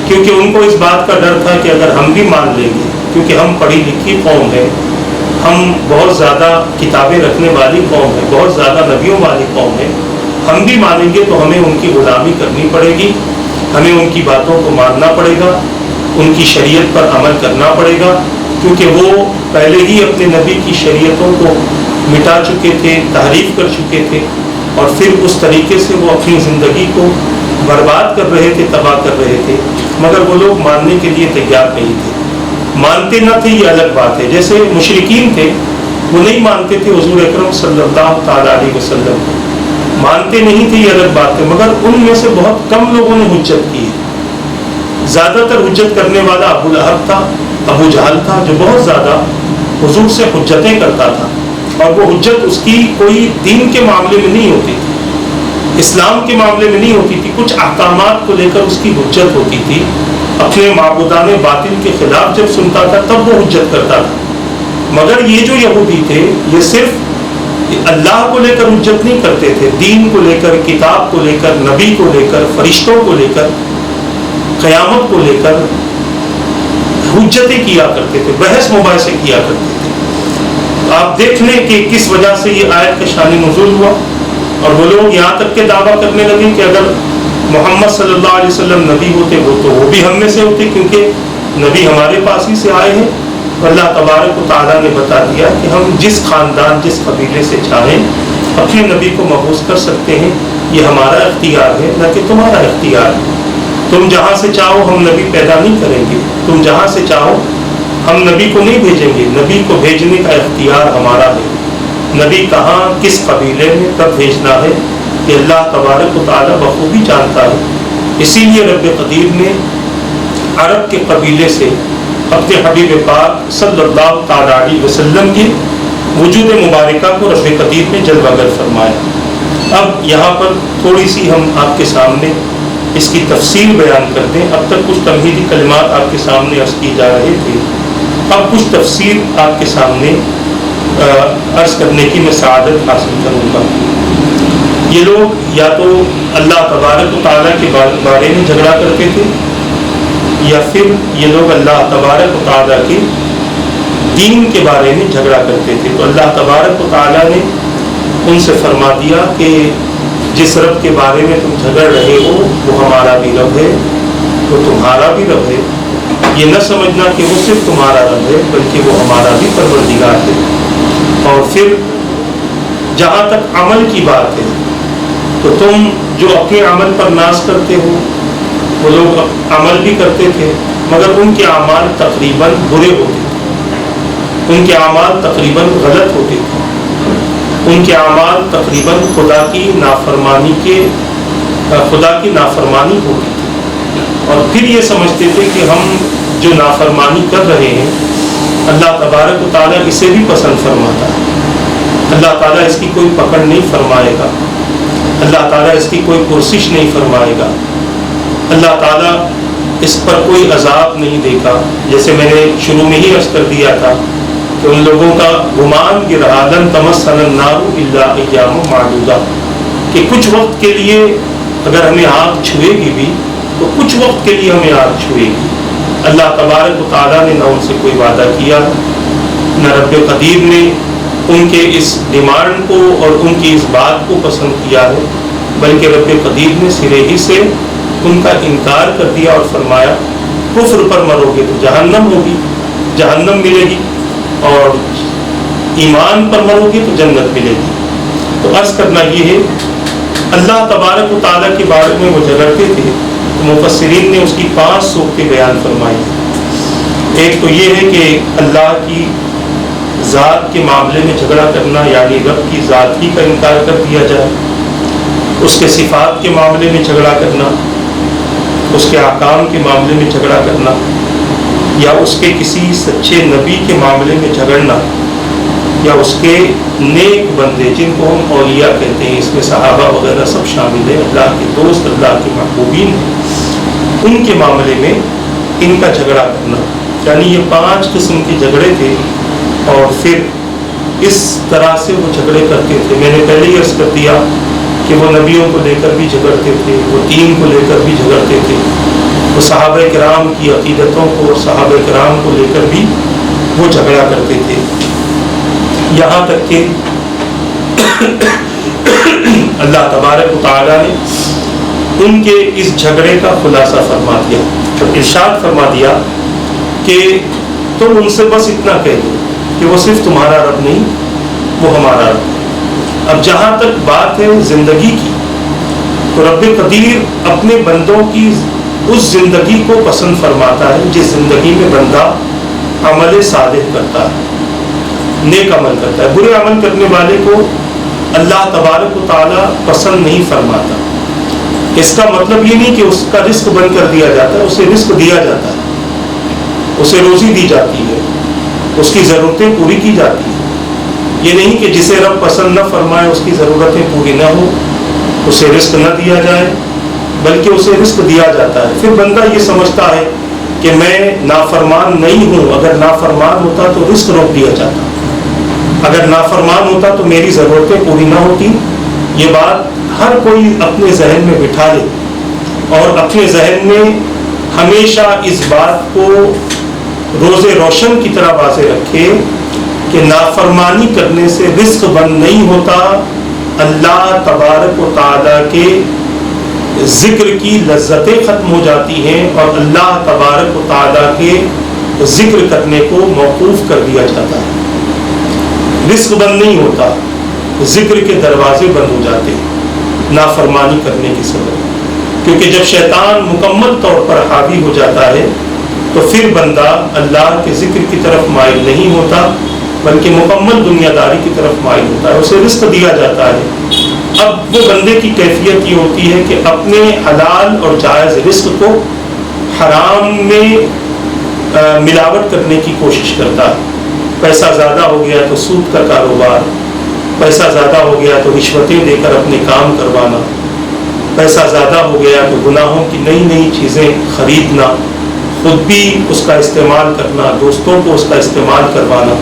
کیونکہ ان کو اس بات کا ڈر تھا کہ اگر ہم بھی مان لیں گے، کیونکہ ہم پڑھی لکھی قوم ہے، ہم بہت زیادہ کتابیں رکھنے والی قوم ہے، بہت زیادہ نبیوں والی قوم ہے، ہم بھی مانیں گے تو ہمیں ان کی غلامی کرنی پڑے گی، ہمیں ان کی باتوں کو ماننا پڑے گا، ان کی شریعت پر عمل کرنا پڑے گا، کیونکہ وہ پہلے ہی اپنے نبی کی شریعتوں کو مٹا چکے تھے، تحریف کر چکے تھے، اور پھر اس طریقے سے وہ اپنی زندگی کو برباد کر رہے تھے، تباہ کر رہے تھے، مگر وہ لوگ ماننے کے لیے تیار نہیں تھے۔ مانتے نہ تھے یہ الگ بات ہے، جیسے مشرکین تھے، وہ نہیں مانتے تھے حضور اکرم صلی اللہ تعالیٰ علیہ وسلم کو، مانتے نہیں تھے یہ الگ بات ہے، مگر ان میں سے بہت کم لوگوں نے حجت کی ہے۔ زیادہ تر حجت کرنے والا ابو لہب تھا، ابو جہل تھا، جو بہت زیادہ حضور سے حجتیں کرتا تھا، اور وہ حجت اس کی کوئی دین کے معاملے میں نہیں ہوتی تھی، اسلام کے معاملے میں نہیں ہوتی تھی، کچھ احکامات کو لے کر اس کی حجت ہوتی تھی، اپنے معبودان باطل کے خلاف جب سنتا تھا تب وہ حجت کرتا تھا۔ مگر یہ جو یہودی تھے، یہ صرف اللہ کو لے کر حجت نہیں کرتے تھے، دین کو لے کر، کتاب کو لے کر، نبی کو لے کر، فرشتوں کو لے کر، قیامت کو لے کر حجتیں کیا کرتے تھے، بحث مباحثے کیا کرتے تھے۔ آپ دیکھ لیں کہ کس وجہ سے یہ آیت کا شان نزول ہوا، اور وہ لوگ یہاں تک کہ دعویٰ کرنے لگے کہ اگر محمد صلی اللہ علیہ وسلم نبی ہوتے وہ بھی ہم میں سے ہوتے، کیونکہ نبی ہمارے پاس ہی سے آئے ہیں۔ اللہ تبارک و تعالیٰ نے بتا دیا کہ ہم جس خاندان، جس قبیلے سے چاہیں اپنے نبی کو مبعوث کر سکتے ہیں، یہ ہمارا اختیار ہے، نہ کہ تمہارا اختیار ہے۔ تم جہاں سے چاہو ہم نبی پیدا نہیں کریں گے، تم جہاں سے چاہو ہم نبی کو نہیں بھیجیں گے، نبی کو بھیجنے کا اختیار ہمارا ہے۔ نبی کہاں، کس قبیلے میں، کب بھیجنا ہے، یہ اللہ تبارک و تعالیٰ بخوبی جانتا ہے۔ اسی لیے رب قدیر نے عرب کے قبیلے سے اپنے حبیب پاک صلی اللہ تعالیٰ علیہ وسلم کی وجود مبارکہ کو رب قدیر نے جلوہ گر فرمایا۔ اب یہاں پر تھوڑی سی ہم آپ کے سامنے اس کی تفصیل بیان کرتے ہیں۔ اب تک کچھ تمہیدی کلمات آپ کے سامنے عرض کی جا رہے تھے، اب کچھ تفصیل آپ کے سامنے عرض کرنے کی میں سعادت حاصل کروں گا۔ یہ لوگ یا تو اللہ تبارک و تعالیٰ کے بارے میں جھگڑا کرتے تھے، یا پھر یہ لوگ اللہ تبارک و تعالیٰ کے دین کے بارے میں جھگڑا کرتے تھے۔ تو اللہ تبارک و تعالیٰ نے ان سے فرما دیا کہ جس رب کے بارے میں تم جھگڑ رہے ہو وہ ہمارا بھی رب ہے، وہ تمہارا بھی رب ہے۔ یہ نہ سمجھنا کہ وہ صرف تمہارا رب ہے، بلکہ وہ ہمارا بھی پروردگار ہے۔ اور پھر جہاں تک عمل کی بات ہے، تو تم جو اپنے عمل پر ناز کرتے ہو، وہ لوگ عمل بھی کرتے تھے، مگر ان کے اعمال تقریباً برے ہوتے تھے، ان کے اعمال تقریباً غلط ہوتے تھے، ان کے اعمال تقریباً خدا کی نافرمانی ہوتی تھی، اور پھر یہ سمجھتے تھے کہ ہم جو نافرمانی کر رہے ہیں اللہ تبارک و تعالیٰ اسے بھی پسند فرماتا ہے، اللہ تعالیٰ اس کی کوئی پکڑ نہیں فرمائے گا، اللہ تعالیٰ اس کی کوئی پرسش نہیں فرمائے گا، اللہ تعالیٰ اس پر کوئی عذاب نہیں دے گا۔ جیسے میں نے شروع میں ہی عرض کر دیا تھا کہ ان لوگوں کا گمان یہ رہا لن تمسنا النار الا ایام معدودہ، کہ کچھ وقت کے لیے اگر ہمیں آگ چھوئے گی بھی تو کچھ وقت کے لیے ہمیں آگ چھوئے گی۔ اللہ تبارک و تعالیٰ نے نہ ان سے کوئی وعدہ کیا، نہ رب قدیر نے ان کے اس ڈیمانڈ کو اور ان کی اس بات کو پسند کیا ہے، بلکہ رب قدیر نے سرے ہی سے ان کا انکار کر دیا اور فرمایا کفر پر مرو گے تو جہنم ہوگی، جہنم ملے گی، اور ایمان پر مرو گے تو جنت ملے گی۔ تو عرض کرنا یہ ہے، اللہ تبارک و تعالیٰ کے بارے میں وہ جھگڑتے تھے تو مفسرین نے اس کی 5 صورتیں بیان فرمائی۔ ایک تو یہ ہے کہ اللہ کی ذات کے معاملے میں جھگڑا کرنا، یعنی رب کی ذات ہی کا انکار کر دیا جائے، اس کے صفات کے معاملے میں جھگڑا کرنا، اس کے احکام کے معاملے میں جھگڑا کرنا، یا اس کے کسی سچے نبی کے معاملے میں جھگڑنا، یا اس کے نیک بندے جن کو ہم اولیاء کہتے ہیں، اس میں صحابہ وغیرہ سب شامل ہیں، اللہ کے دوست، اللہ کے محبوبین، ان کے معاملے میں ان کا جھگڑا کرنا۔ یعنی یہ 5 قسم کے جھگڑے تھے، اور پھر اس طرح سے وہ جھگڑے کرتے تھے۔ میں نے پہلے ہی عرض کر دیا کہ وہ نبیوں کو لے کر بھی جھگڑتے تھے، وہ دین کو لے کر بھی جھگڑتے تھے، وہ صحابہ کرام کی عقیدتوں کو اور صحابہ کرام کو لے کر بھی وہ جھگڑا کرتے تھے، یہاں تک کہ اللہ تبارک و تعالیٰ نے ان کے اس جھگڑے کا خلاصہ فرما دیا، ارشاد فرما دیا کہ تم ان سے بس اتنا کہہ دو کہ وہ صرف تمہارا رب نہیں، وہ ہمارا رب ہے۔ اب جہاں تک بات ہے زندگی کی، تو رب قدیر اپنے بندوں کی اس زندگی کو پسند فرماتا ہے جس زندگی میں بندہ عمل صالح کرتا ہے، نیک عمل کرتا ہے۔ برے عمل کرنے والے کو اللہ تبارک و تعالیٰ پسند نہیں فرماتا۔ اس کا مطلب یہ نہیں کہ اس کا رزق بند کر دیا جاتا ہے، اسے رزق دیا جاتا ہے، اسے روزی دی جاتی ہے، اس کی ضرورتیں پوری کی جاتی ہیں۔ یہ نہیں کہ جسے رب پسند نہ فرمائے اس کی ضرورتیں پوری نہ ہو، اسے رزق نہ دیا جائے، بلکہ اسے رزق دیا جاتا ہے۔ پھر بندہ یہ سمجھتا ہے کہ میں نافرمان نہیں ہوں، اگر نافرمان ہوتا تو رزق روک دیا جاتا، اگر نافرمان ہوتا تو میری ضرورتیں پوری نہ ہوتی۔ یہ بات ہر کوئی اپنے ذہن میں بٹھا لے اور اپنے ذہن میں ہمیشہ اس بات کو روز روشن کی طرح واضح رکھے کہ نافرمانی کرنے سے رزق بند نہیں ہوتا، اللہ تبارک و تعالیٰ کے ذکر کی لذتیں ختم ہو جاتی ہیں اور اللہ تبارک و تعالیٰ کے ذکر کرنے کو موقوف کر دیا جاتا ہے۔ رزق بند نہیں ہوتا، ذکر کے دروازے بند ہو جاتے ہیں نافرمانی کرنے کی سبب، کیونکہ جب شیطان مکمل طور پر حاوی ہو جاتا ہے تو پھر بندہ اللہ کے ذکر کی طرف مائل نہیں ہوتا بلکہ مکمل دنیا داری کی طرف مائل ہوتا ہے، اسے رزق دیا جاتا ہے۔ اب وہ بندے کی کیفیت یہ ہوتی ہے کہ اپنے حلال اور جائز رزق کو حرام میں ملاوٹ کرنے کی کوشش کرتا ہے۔ پیسہ زیادہ ہو گیا تو سود کا کاروبار، پیسہ زیادہ ہو گیا تو رشوتیں دے کر اپنے کام کروانا، پیسہ زیادہ ہو گیا تو گناہوں کی نئی نئی چیزیں خریدنا، خود بھی اس کا استعمال کرنا، دوستوں کو اس کا استعمال کروانا،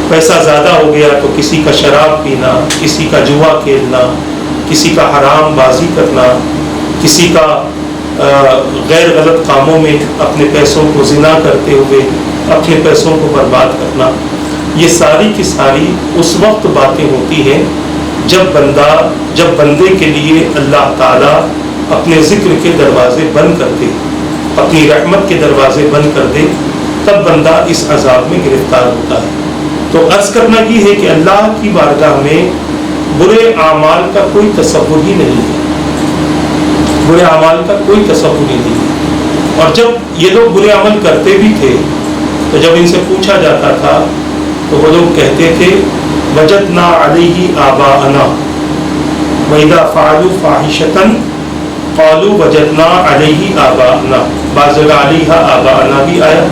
پیسہ زیادہ ہو گیا تو کسی کا شراب پینا، کسی کا جوا کھیلنا، کسی کا حرام بازی کرنا، کسی کا غیر غلط کاموں میں اپنے پیسوں کو زنا کرتے ہوئے اپنے پیسوں کو برباد کرنا۔ یہ ساری کی ساری اس وقت باتیں ہوتی ہیں جب بندے کے لیے اللہ تعالیٰ اپنے ذکر کے دروازے بند کر دے، اپنی رحمت کے دروازے بند کر دے، تب بندہ اس عذاب میں گرفتار ہوتا ہے۔ تو عرض کرنا یہ ہے کہ اللہ کی بارگاہ میں برے اعمال کا کوئی تصور ہی نہیں ہے، برے اعمال کا کوئی تصور ہی نہیں ہے۔ اور جب یہ لوگ برے عمل کرتے بھی تھے تو جب ان سے پوچھا جاتا تھا تو وہ لوگ کہتے تھے وجدنا علیہ آباءنا وَإِذَا فَعَلُوا فَاحِشَةً قَالُوا وَجَدْنَا عَلَيْهِ آبَاءَنَا، بعض جگہ علیہ آباءنا بھی آیا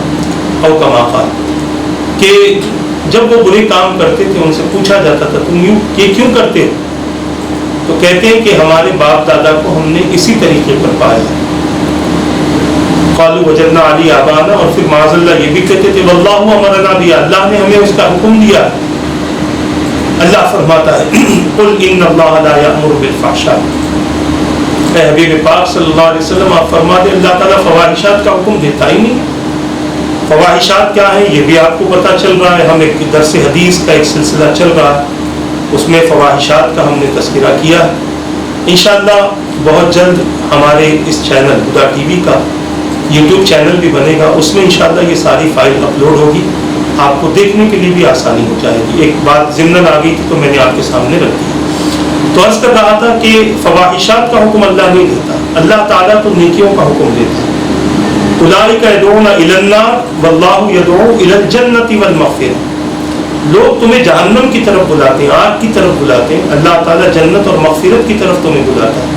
او کما قال، کہ جب وہ برے کام کرتے تھے ان سے پوچھا جاتا تھا تم یہ کیوں کرتے ہو، تو کہتے ہیں کہ ہمارے باپ دادا کو ہم نے اسی طریقے پر پایا۔ قالوا وجدنا علی آباءنا، اور پھر معاذ اللہ یہ بھی کہتے تھے واللہ امرنا بی، اللہ نے ہمیں اس کا حکم دیا۔ اللہ فرماتا ہے قل ان اللہ لا یأمر بالفحشاء، اے حبیب پاک صلی اللہ علیہ وسلم آپ فرما دیں اللہ تعالیٰ فواحشات کا حکم دیتا ہی نہیں۔ فواحشات کیا ہیں یہ بھی آپ کو پتہ چل رہا ہے، ہم ایک درس حدیث کا ایک سلسلہ چل رہا ہے، اس میں فواحشات کا ہم نے تذکرہ کیا ہے۔ انشاءاللہ بہت جلد ہمارے اس چینل ہدا ٹی وی کا یوٹیوب چینل بھی بنے گا، اس میں انشاءاللہ یہ ساری فائل اپلوڈ ہوگی آپ کو دیکھنے کے لیے بھی آسانی ہو جائے گی. ایک بات ضمناً آ گئی تھی تو میں نے آپ کے سامنے رکھ دی. تو عرض کر رہا تھا کہ فواحشات کا حکم اللہ نہیں دیتا, اللہ تعالیٰ تو نیکیوں کا حکم دیتا ہے. اولئک یدعون الی النار واللہ یدعو الی الجنۃ والمغفرہ. لوگ تمہیں جہنم کی طرف بلاتے ہیں, آگ کی طرف بلاتے ہیں, اللہ تعالیٰ جنت اور مغفرت کی طرف تمہیں بلاتا ہے.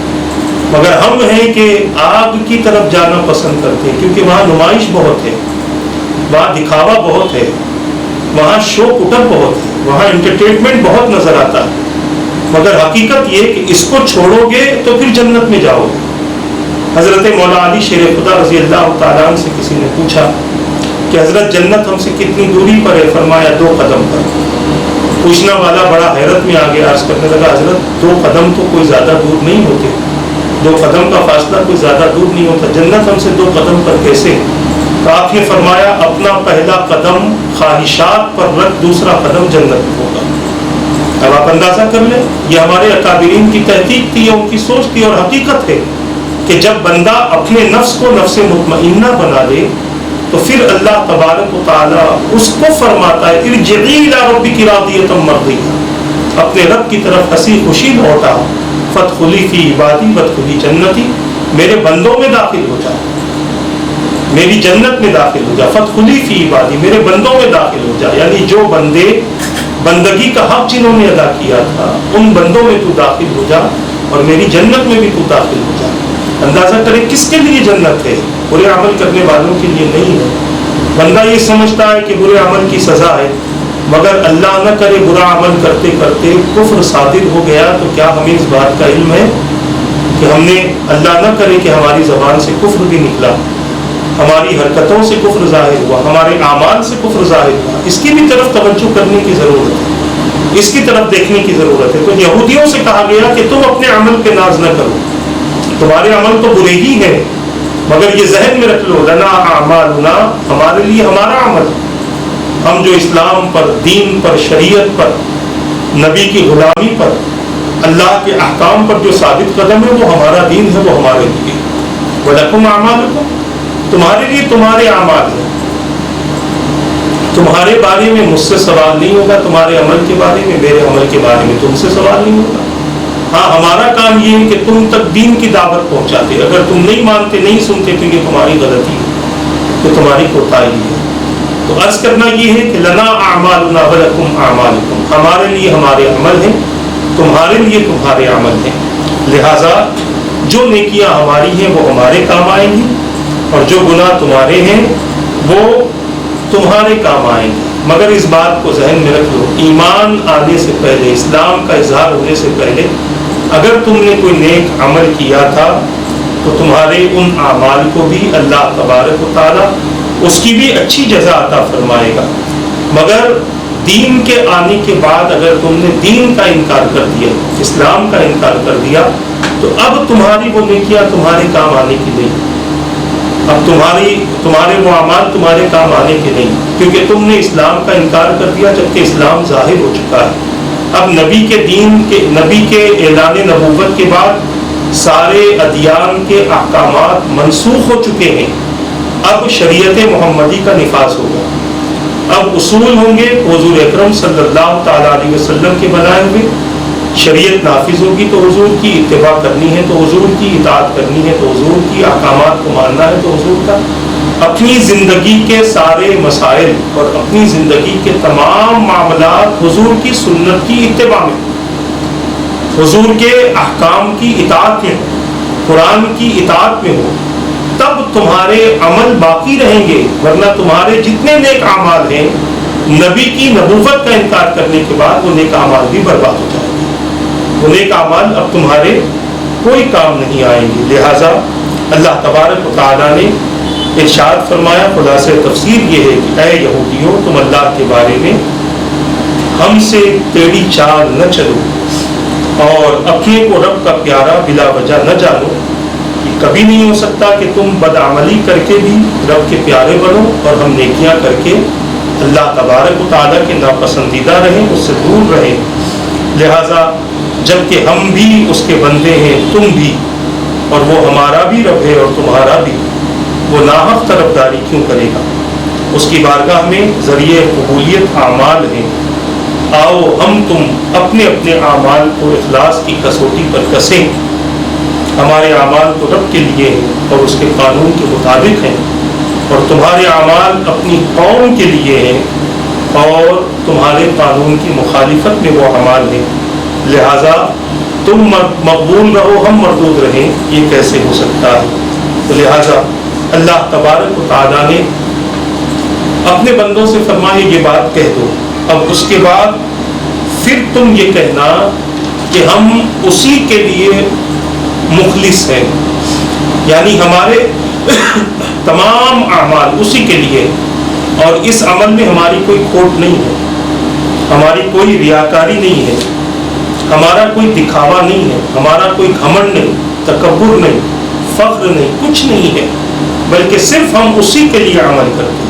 مگر ہم ہیں کہ آگ کی طرف جانا پسند کرتے ہیں, کیونکہ وہاں نمائش بہت ہے, وہاں دکھاوا بہت ہے, وہاں شو پٹر بہت ہے, وہاں انٹرٹینمنٹ بہت نظر آتا ہے. مگر حقیقت یہ کہ اس کو چھوڑو گے تو پھر جنت میں جاؤ گے. حضرت مولا علی شیر خدا رضی اللہ تعالیٰ عنہ سے کسی نے پوچھا کہ حضرت جنت ہم سے کتنی دوری پر ہے؟ فرمایا 2 قدم پر. پوچھنا والا بڑا حیرت میں آگے عرض کرنے لگا, حضرت 2 قدم تو کوئی زیادہ دور نہیں ہوتے, 2 قدم کا فاصلہ کوئی زیادہ دور نہیں ہوتا, جنت ہم سے 2 قدم پر کیسے؟ تو آپ نے فرمایا اپنا پہلا قدم خواہشات پر رکھ, دوسرا قدم جنت میں ہوگا. اب آپ اندازہ کر لیں, یہ ہمارے اکابرین کی تحقیق تھی, ان کی سوچ تھی, اور حقیقت ہے کہ جب بندہ اپنے نفس کو نفس مطمئنہ بنا لے تو پھر اللہ تبارک و تعالیٰ اس کو فرماتا ہے ارجعی الی ربک راضیۃ مرضیہ, اپنے رب کی طرف ہنسی خوشی لوٹا, فادخلی فی عبادی وادخلی جنتی, میرے بندوں میں داخل ہو جا, میری جنت میں داخل ہو جا. فادخلی فی عبادی, میرے بندوں میں داخل ہو جا, یعنی جو بندے بندگی کا حق جنہوں نے ادا کیا تھا ان بندوں میں تو داخل ہو جا, اور میری جنت میں بھی تو داخل ہو جا. اندازہ کریں کس کے لیے جنت ہے؟ برے عمل کرنے والوں کے لیے نہیں ہے. بندہ یہ سمجھتا ہے کہ برے عمل کی سزا ہے, مگر اللہ نہ کرے برا عمل کرتے کرتے کفر صادر ہو گیا تو کیا ہمیں اس بات کا علم ہے کہ ہم نے, اللہ نہ کرے کہ ہماری زبان سے کفر بھی نکلا, ہماری حرکتوں سے کفر ظاہر ہوا, ہمارے اعمال سے کفر ظاہر ہوا. اس کی بھی طرف توجہ کرنے کی ضرورت ہے, اس کی طرف دیکھنے کی ضرورت ہے. تو یہودیوں سے کہا گیا کہ تم اپنے عمل پہ ناز نہ کرو, تمہارے عمل تو برے ہی ہیں, مگر یہ ذہن میں رکھ لو لنا اعمالنا, ہمارے لیے ہمارا عمل, ہم جو اسلام پر, دین پر, شریعت پر, نبی کی غلامی پر, اللہ کے احکام پر جو ثابت قدم ہے وہ ہمارا دین ہے, وہ ہمارے لیے. وَلَكُمْ أَعْمَالُكُمْ, تمہارے لیے تمہارے اعمال ہیں, تمہارے بارے میں مجھ سے سوال نہیں ہوگا, تمہارے عمل کے بارے میں, میرے عمل کے بارے میں تم سے سوال نہیں ہوگا. ہاں ہمارا کام یہ ہے کہ تم تک دین کی دعوت پہنچاتے, اگر تم نہیں مانتے, نہیں سنتے تو یہ تمہاری غلطی ہے, تو تمہاری کوتاہی ہے. تو عرض کرنا یہ ہے کہ لنا اعمالنا ولکم اعمالکم, ہمارے لیے ہمارے عمل ہیں, تمہارے لیے تمہارے عمل ہیں. لہذا جو نیکیاں ہماری ہیں وہ ہمارے کام آئیں گی, اور جو گناہ تمہارے ہیں وہ تمہارے کام آئیں گے. مگر اس بات کو ذہن میں رکھ لو, ایمان آنے سے پہلے, اسلام کا اظہار ہونے سے پہلے اگر تم نے کوئی نیک عمل کیا تھا تو تمہارے ان اعمال کو بھی اللہ تبارک و تعالیٰ اس کی بھی اچھی جزا عطا فرمائے گا. مگر دین کے آنے کے بعد اگر تم نے دین کا انکار کر دیا, اسلام کا انکار کر دیا, تو اب تمہاری وہ نیکیاں تمہارے کام آنے کی نہیں, اب تمہارے وہ اعمال تمہارے کام آنے کے نہیں, کیونکہ تم نے اسلام کا انکار کر دیا جبکہ اسلام ظاہر ہو چکا ہے. اب نبی کے اعلان نبوت کے بعد سارے ادیان کے احکامات منسوخ ہو چکے ہیں, اب شریعت محمدی کا نفاذ ہوگا. اب اصول ہوں گے حضور اکرم صلی اللہ تعالیٰ علیہ وسلم کے بنائے ہوئے, شریعت نافذ ہوگی تو حضور کی اتباع کرنی ہے, تو حضور کی اطاعت کرنی ہے, تو حضور کی احکامات کو ماننا ہے, تو حضور کا اپنی زندگی کے سارے مسائل اور اپنی زندگی کے تمام معاملات حضور کی سنت کی اتباع میں, حضور کے احکام کی اطاعت میں, قرآن کی اطاعت میں ہو, تب تمہارے عمل باقی رہیں گے. ورنہ تمہارے جتنے نیک اعمال ہیں نبی کی نبوت کا انکار کرنے کے بعد وہ نیک اعمال بھی برباد ہو جائیں گے, وہ نیک اعمال اب تمہارے کوئی کام نہیں آئیں گے. لہٰذا اللہ تبارک و تعالیٰ نے ارشاد فرمایا, خلاصہ تفسیر یہ ہے کہ اے یہودیوں, تم اللہ کے بارے میں ہم سے ٹیڑھی چال نہ چلو اور اپنے کو رب کا پیارا بلا وجہ نہ جانو. یہ کبھی نہیں ہو سکتا کہ تم بدعملی کر کے بھی رب کے پیارے بنو اور ہم نیکیاں کر کے اللہ تبارک و تعالیٰ کے ناپسندیدہ رہیں, اس سے دور رہیں. لہٰذا جب کہ ہم بھی اس کے بندے ہیں, تم بھی, اور وہ ہمارا بھی رب ہے اور تمہارا بھی, وہ ناحق طرفداری کیوں کرے گا؟ اس کی بارگاہ میں ذریعہ قبولیت اعمال ہیں. آؤ ہم تم اپنے اپنے اعمال کو اخلاص کی کسوٹی پر کسیں. ہمارے اعمال تو رب کے لیے ہیں اور اس کے قانون کے مطابق ہیں، اور تمہارے اعمال اپنی قوم کے لیے ہیں اور تمہارے قانون کی مخالفت میں وہ اعمال ہیں. لہذا تم مقبول رہو، ہم مردود رہیں، یہ کیسے ہو سکتا ہے؟ تو لہذا اللہ تبارک و تعالیٰ نے اپنے بندوں سے فرمایا یہ بات کہہ دو. اب اس کے بعد پھر تم یہ کہنا کہ ہم اسی کے لیے مخلص ہیں، یعنی ہمارے تمام اعمال اسی کے لیے، اور اس عمل میں ہماری کوئی کھوٹ نہیں ہے، ہماری کوئی ریاکاری نہیں ہے، ہمارا کوئی دکھاوا نہیں ہے، ہمارا کوئی گھمنڈ نہیں، تکبر نہیں، فخر نہیں، کچھ نہیں ہے، بلکہ صرف ہم اسی کے لیے عمل کرتے ہیں.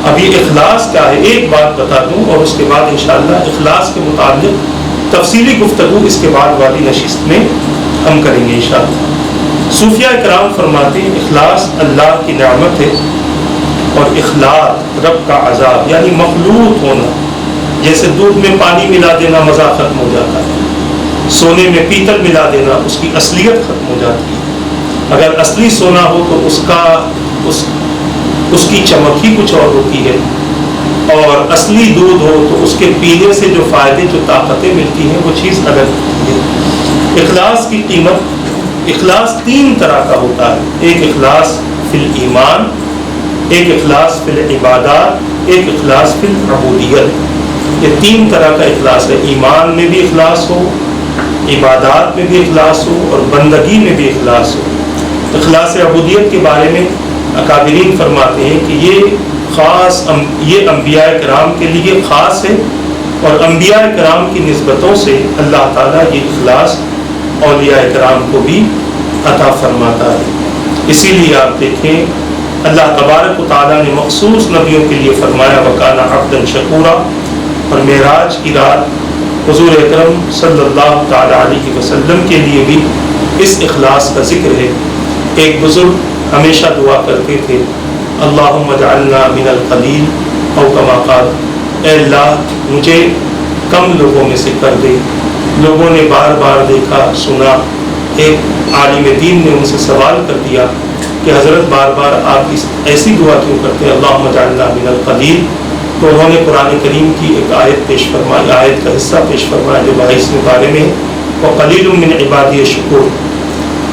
اب یہ اخلاص کیا ہے ایک بات بتا دوں، اور اس کے بعد انشاءاللہ اخلاص کے متعلق تفصیلی گفتگو اس کے بعد والی نشست میں ہم کریں گے انشاءاللہ. صوفیاء کرام فرماتے ہیں اخلاص اللہ کی نعمت ہے، اور اخلاص رب کا عذاب، یعنی مخلوط ہونا. جیسے دودھ میں پانی ملا دینا مزہ ختم ہو جاتا ہے، سونے میں پیتل ملا دینا اس کی اصلیت ختم ہو جاتی ہے. اگر اصلی سونا ہو تو اس کی چمک ہی کچھ اور ہوتی ہے، اور اصلی دودھ ہو تو اس کے پینے سے جو فائدے، جو طاقتیں ملتی ہیں، وہ چیز الگ ہوتی ہے. اخلاص کی قیمت، اخلاص تین طرح کا ہوتا ہے. ایک اخلاص فی الایمان، ایک اخلاص فی العبادات، ایک اخلاص فی العبودیت. یہ تین طرح کا اخلاص ہے. ایمان میں بھی اخلاص ہو، عبادات میں بھی اخلاص ہو، اور بندگی میں بھی اخلاص ہو. اخلاص عبودیت کے بارے میں اکابرین فرماتے ہیں کہ یہ انبیاء کرام کے لیے خاص ہے، اور انبیاء کرام کی نسبتوں سے اللہ تعالیٰ یہ اخلاص اولیاء کرام کو بھی عطا فرماتا ہے. اسی لیے آپ دیکھیں اللہ تبارک و تعالیٰ نے مخصوص نبیوں کے لیے فرمایا وَكَانَ عَبْدًا شَكُورًا، اور معراج کی رات حضور اکرم صلی اللہ تعالیٰ علیہ وسلم کے لیے بھی اس اخلاص کا ذکر ہے. ایک بزرگ ہمیشہ دعا کرتے تھے اللہم اجعلنا من القلیل او کما قال، اے اللہ مجھے کم لوگوں میں سے کر دے. لوگوں نے بار بار دیکھا سنا. ایک عالم دین نے ان سے سوال کر دیا کہ حضرت بار بار آپ اس ایسی دعا کیوں کرتے ہیں اللہم اجعلنا من القلیل؟ تو انہوں نے قرآن کریم کی ایک آیت پیش فرمائی، آیت کا حصہ پیش فرمایا جو 22ویں پارے میں ہے وَقَلِيلٌ مِّنْ عِبَادِيَ الشُّكُورُ،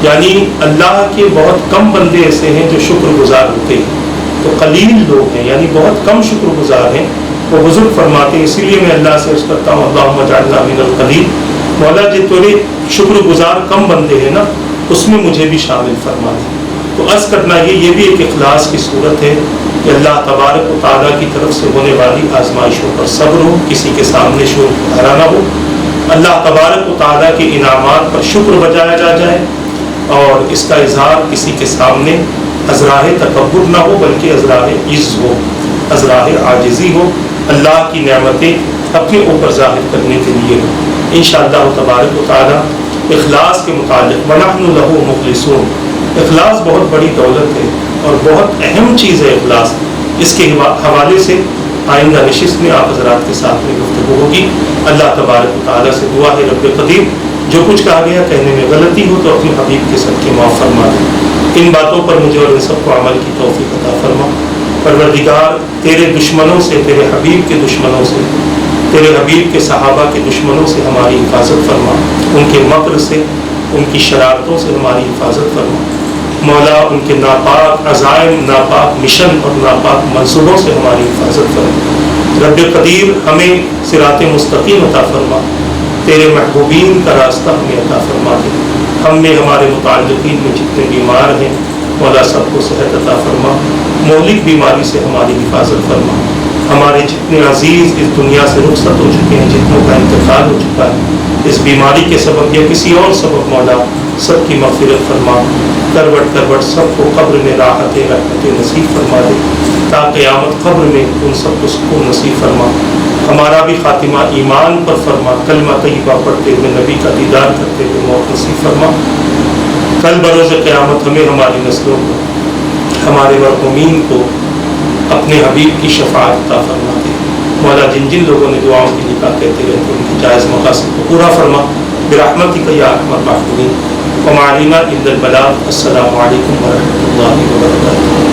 یعنی اللہ کے بہت کم بندے ایسے ہیں جو شکر گزار ہوتے ہیں. تو قلیل لوگ ہیں یعنی بہت کم شکر گزار ہیں. وہ بزرگ فرماتے ہیں اسی لیے میں اللہ سے عرض کرتا ہوں اللہم اجعلنا من القلیل، مولا جی تیرے شکر گزار کم بندے ہیں نا، اس میں مجھے بھی شامل فرما دیں. تو عرض کرنا یہ بھی ایک اخلاص کی صورت ہے کہ اللہ تبارک و تعالیٰ کی طرف سے ہونے والی آزمائشوں پر صبر ہو، کسی کے سامنے شکر گزارا نہ ہو. اللہ تبارک و تعالیٰ کے انعامات پر شکر بجایا جائے، اور اس کا اظہار کسی کے سامنے ازراہ تکبر نہ ہو بلکہ ازراہ عز ہو، ازراہ عاجزی ہو. اللہ کی نعمتیں اپنے اوپر ظاہر کرنے کے لیے ہو. انشاءاللہ تبارک و تعالیٰ اخلاص کے متعلق وَنَحْنُ لَهُ مُخْلِصُونَ، اخلاص بہت بڑی دولت ہے اور بہت اہم چیز ہے اخلاص. اس کے حوالے سے آئندہ نشست میں آپ حضرات کے ساتھ میں گفتگو ہوگی. اللہ تبارک و تعالیٰ سے دعا ہے رب قدیر جو کچھ کہا گیا کہنے میں غلطی ہو تو اپنے حبیب کے صدقے معاف فرما دے. ان باتوں پر مجھے اور ان سب کو عمل کی توفیق عطا فرما. پروردگار تیرے دشمنوں سے، تیرے حبیب کے دشمنوں سے، تیرے حبیب کے صحابہ کے دشمنوں سے ہماری حفاظت فرما. ان کے مکر سے، ان کی شرارتوں سے ہماری حفاظت فرما. مولا ان کے ناپاک عزائم، ناپاک مشن اور ناپاک منصوبوں سے ہماری حفاظت فرما. رب قدیر ہمیں صراط مستقیم عطا فرما. تیرے محبوبین کا راستہ ہمیں عطا فرما دے. ہم میں ہمارے متعلقین میں جتنے بیمار ہیں مولا سب کو صحت عطا فرما. مہلک بیماری سے ہماری حفاظت فرما. ہمارے جتنے عزیز اس دنیا سے رخصت ہو چکے ہیں، جتنوں کا انتقال ہو چکا ہے اس بیماری کے سبب یا کسی اور سبب مولا سب کی مغفرت فرما. کروٹ کروٹ سب کو قبر میں راحت نصیب فرما دے. تا قیامت قبر میں ان سب کو سکون نصیب فرما. ہمارا بھی خاتمہ ایمان پر فرما. کلمہ طیبہ پڑھتے ہوئے نبی کا دیدار کرتے ہوئے موت نصیب فرما. کل بروز قیامت ہمیں، ہماری نسلوں کو، ہمارے مرحومین کو اپنے اپنے حبیب کی شفاعت عطا فرما دے۔ مولا جن جن لوگوں نے دعاؤں کی نکاح کہتے ہوئے ان کی جائز مقاصد کو پورا فرما برحمتک یا ارحم الراحمین۔ وما علینا الا البلاغ۔ السلام علیکم ورحمۃ اللہ وبرکاتہ۔